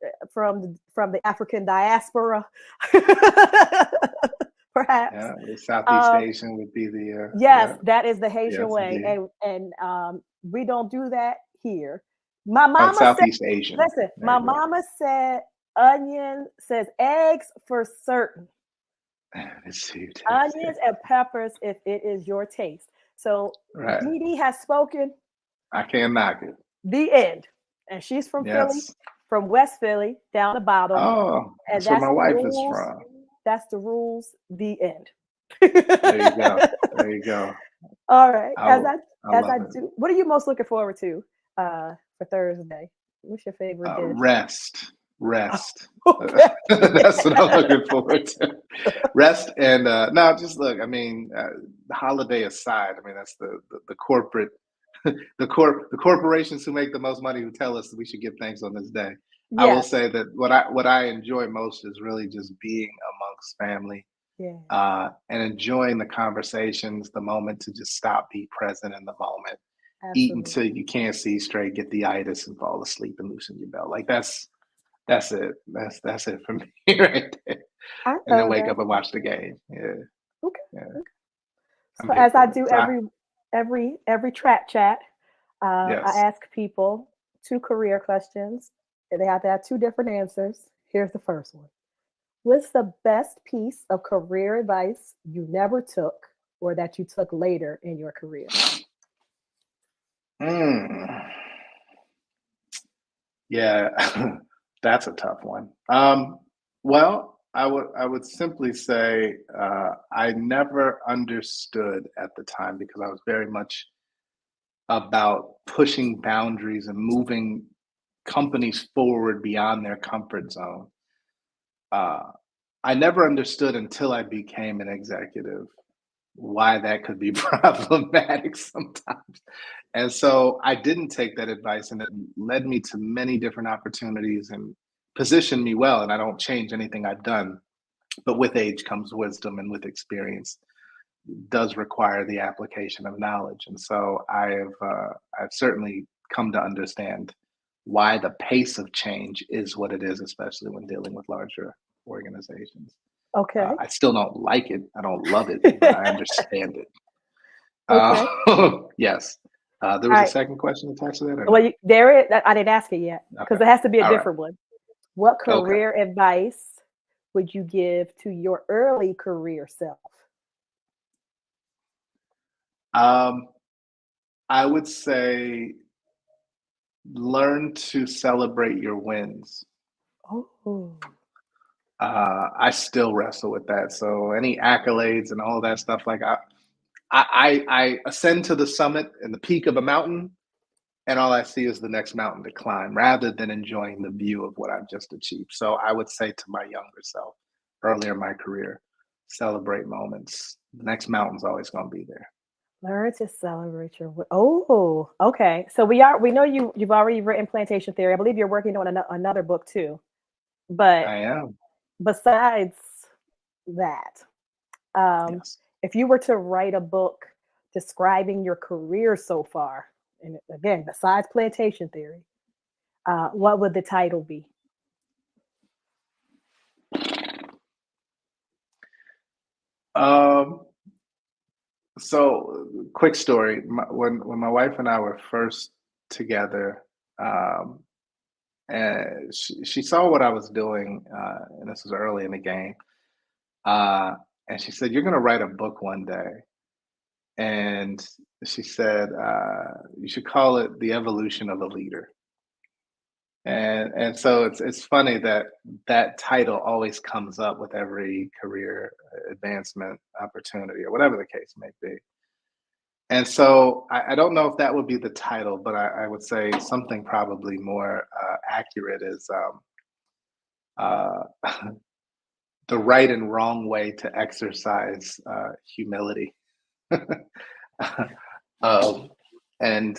the African diaspora. Perhaps. Yeah, the Southeast Asian would be the that is the Haitian way. Indeed. And we don't do that here. My mama Southeast Asian. Listen, my mama said onion says eggs for certain. Onions and peppers if it is your taste. So Dee has spoken. I can't knock it. The end. And she's from Philly, from West Philly, down the bottom. Oh, that's where my wife is from. That's the rules. The end. There you go. All right. As I do, what are you most looking forward to for Thursday? What's your favorite dish? Rest. That's what I'm looking forward to. Rest and no, just look. I mean, the holiday aside. I mean, that's the corporate, the corporations who make the most money who tell us that we should give thanks on this day. Yes. I will say that what I enjoy most is really just being amongst family, and enjoying the conversations, the moment to just stop, be present in the moment, eat until you can't see straight, get the itis, and fall asleep and loosen your belt. Like that's That's it. That's it for me right there. I And then love wake that. up and watch the game. Yeah, Okay. yeah. Okay. I'm So here as I for it. do So every trap chat, I yes. ask people two career questions. And they have to have two different answers. Here's the first one. What's the best piece of career advice you never took or that you took later in your career? Mm, yeah, that's a tough one. Well, I would simply say I never understood at the time because I was very much about pushing boundaries and moving companies forward beyond their comfort zone. Uh, I never understood until I became an executive why that could be problematic sometimes. And so I didn't take that advice, and it led me to many different opportunities and positioned me well. And I don't change anything I've done, but with age comes wisdom, and with experience does require the application of knowledge. And so I've certainly come to understand why the pace of change is what it is, especially when dealing with larger organizations. Okay. I still don't like it. I don't love it, but I understand it. Okay. Yes. There All was a right. second question attached to that, or Well, no? there is. I didn't ask it yet because Okay. it has to be a All right. different one. What Okay. career advice would you give to your early career self? Um, I would say learn to celebrate your wins. Oh, I still wrestle with that. So any accolades and all that stuff, like I ascend to the summit and the peak of a mountain, and all I see is the next mountain to climb, rather than enjoying the view of what I've just achieved. So I would say to my younger self, earlier in my career, celebrate moments. The next mountain's always going to be there. learn to celebrate your. Oh, okay. So we know you've already written Plantation Theory. I believe you're working on another book too. But I am. besides that, um, Yes. if you were to write a book describing your career so far, and again, besides Plantation Theory, what would the title be? Um, so quick story. When my wife and I were first together, um, and she saw what I was doing, and this was early in the game. Uh, and she said, "You're going to write a book one day." And she said, "You should call it The Evolution of a Leader." And so it's funny that that title always comes up with every career advancement opportunity or whatever the case may be. And so I don't know if that would be the title, but I would say something probably more accurate is uh, the right and wrong way to exercise humility. um, and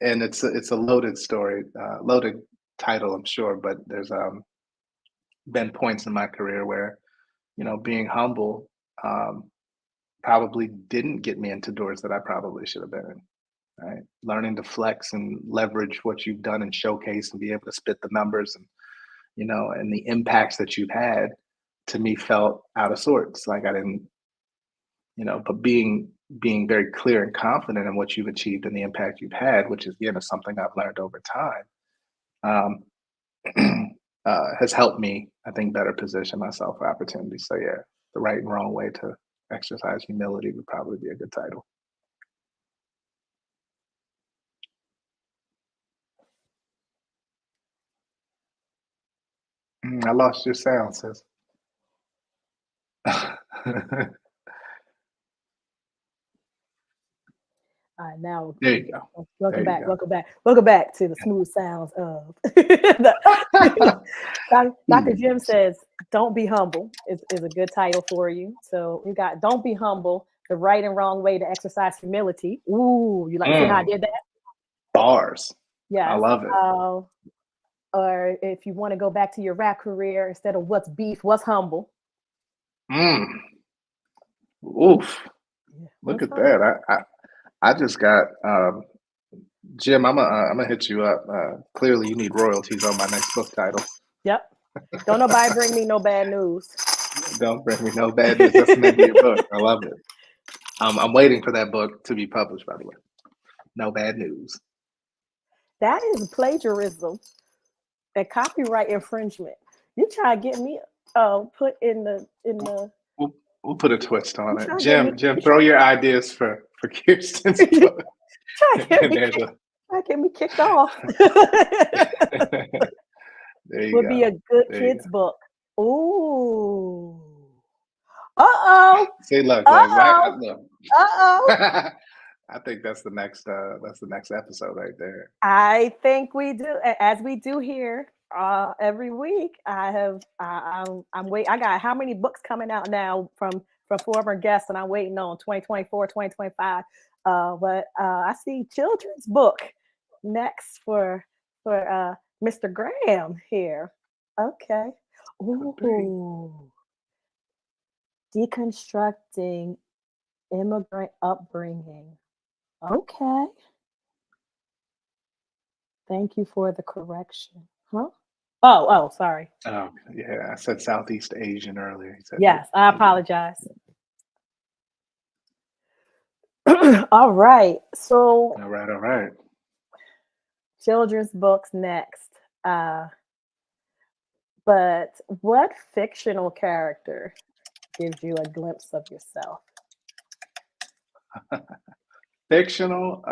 it's a loaded story, loaded title, I'm sure. But there's been points in my career where being humble probably didn't get me into doors that I probably should have been in. Right, learning to flex and leverage what you've done and showcase and be able to spit the numbers and and the impacts that you've had to me felt out of sorts. Like I didn't, but being very clear and confident in what you've achieved and the impact you've had, which is again is something I've learned over time, has helped me, I think, better position myself for opportunities. So yeah, the right and wrong way to exercise humility would probably be a good title. I lost your sound, sis. Now, There you go. welcome There you back, go. welcome back, welcome back to the smooth sounds of the, Dr. Hmm. Jim says, "Don't be humble" is a good title for you. So you got "Don't be humble: the right and wrong way to exercise humility." Ooh, you like see how I Mm, did that? bars. I Yes. love it. Uh, or if you want to go back to your rap career, instead of "What's beef," "What's humble." Mm, oof. Yeah, Look what's at humble? that. I just got Jim. I'm gonna hit you up. Clearly, you need royalties on my next book title. Yep. Don't nobody bring me no bad news. Don't bring me no bad news. That's the name of your book. I love it. I'm waiting for that book to be published, by the way. No bad news. That is plagiarism and copyright infringement. You try to get me put in the We'll put a twist on it. Jim, throw your ideas for Kirsten's book. Try to get me kicked off. Would be a good kids book. Ooh. See, look, Uh-oh. I think that's the next episode right there. I think we do, as we do here every week. I'm waiting. I got how many books coming out now from former guests, and I'm waiting on 2024, 2025. But I see children's book next for Mr. Graham here. Okay. Ooh. Deconstructing immigrant upbringing. Okay. Thank you for the correction. Huh? Oh, sorry. Oh, yeah. I said Southeast Asian earlier. Yes, I apologize. All right. So. All right. Children's books next. But what fictional character gives you a glimpse of yourself? Fictional?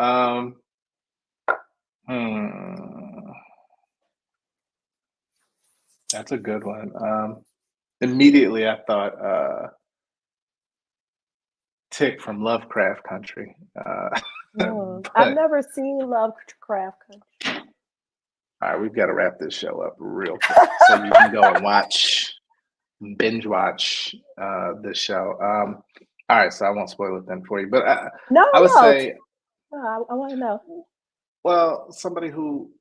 That's a good one. Immediately I thought Tick from Lovecraft Country. I've never seen Lovecraft Country. All right, we've got to wrap this show up real quick so you can go and binge watch this show. All right, so I won't spoil it then for you, but I would say, I want to know. Well, somebody who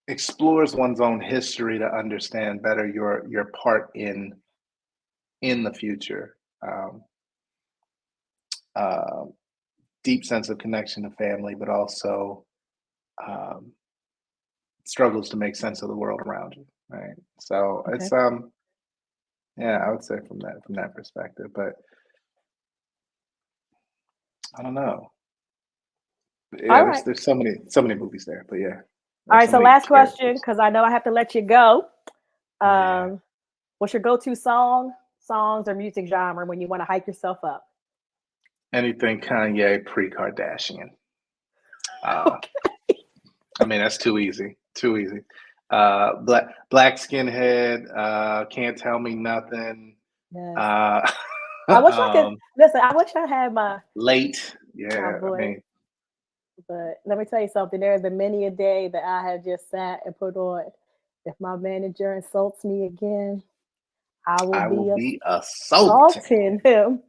explores one's own history to understand better your part in the future. Deep sense of connection to family, but also struggles to make sense of the world around you. Right. So okay. It's I would say from that perspective, but I don't know. Yeah, there's so many movies there, but yeah. All right, so last question, because I know I have to let you go. What's your go-to songs or music genre when you want to hype yourself up? Anything Kanye pre-Kardashian. Okay. I mean, that's too easy. Black Skinhead, Can't Tell Me Nothing. Yes. I wish I could listen. I wish I had my Late. Yeah, I mean. But let me tell you something. There have been many a day that I have just sat and put on. If my manager insults me again, I will be assaulting him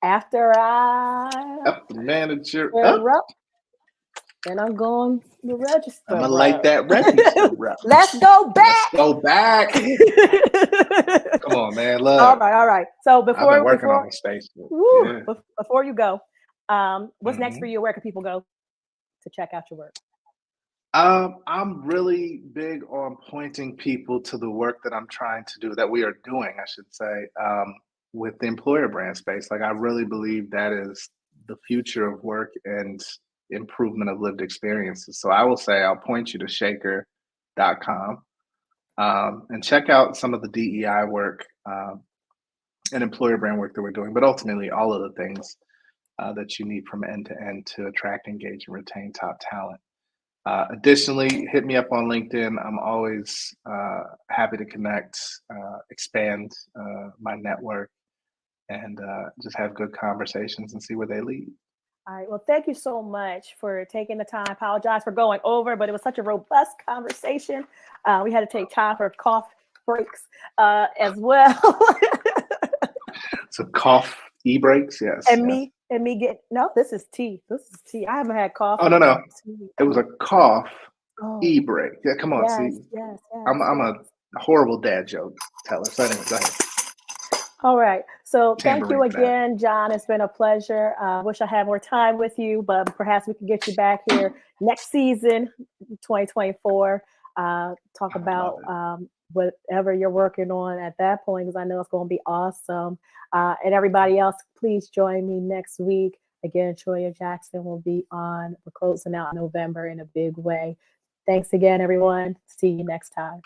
after up the manager up. And I'm going to register. I'm gonna light that register. Let's go back. Come on, man. Love. All right. So before I've been working on the space. Before you go, what's next for you? Where can people go to check out your work? I'm really big on pointing people to the work that I'm trying to do, that we are doing, I should say, with the employer brand space. Like, I really believe that is the future of work and improvement of lived experiences. So I will say I'll point you to shaker.com and check out some of the DEI work and employer brand work that we're doing, but ultimately all of the things that you need from end to end to attract, engage, and retain top talent. Additionally, hit me up on LinkedIn. I'm always happy to connect, expand my network, and just have good conversations and see where they lead. All right. Well, thank you so much for taking the time. I apologize for going over, but it was such a robust conversation. We had to take time for cough breaks as well. So cough e-breaks, yes. And me get this is tea. This is tea. I haven't had coffee. Oh no. It was a cough e-break. Yeah, come on. Yes. I'm a horrible dad joke teller. So anyway, go ahead. All right. So thank you again, John. It's been a pleasure. Wish I had more time with you, but perhaps we can get you back here next season, 2024. talk I love about it. whatever you're working on at that point, because I know it's going to be awesome. And everybody else, please join me next week. Again, Troya Jackson will be on. We're closing out November in a big way. Thanks again, everyone. See you next time.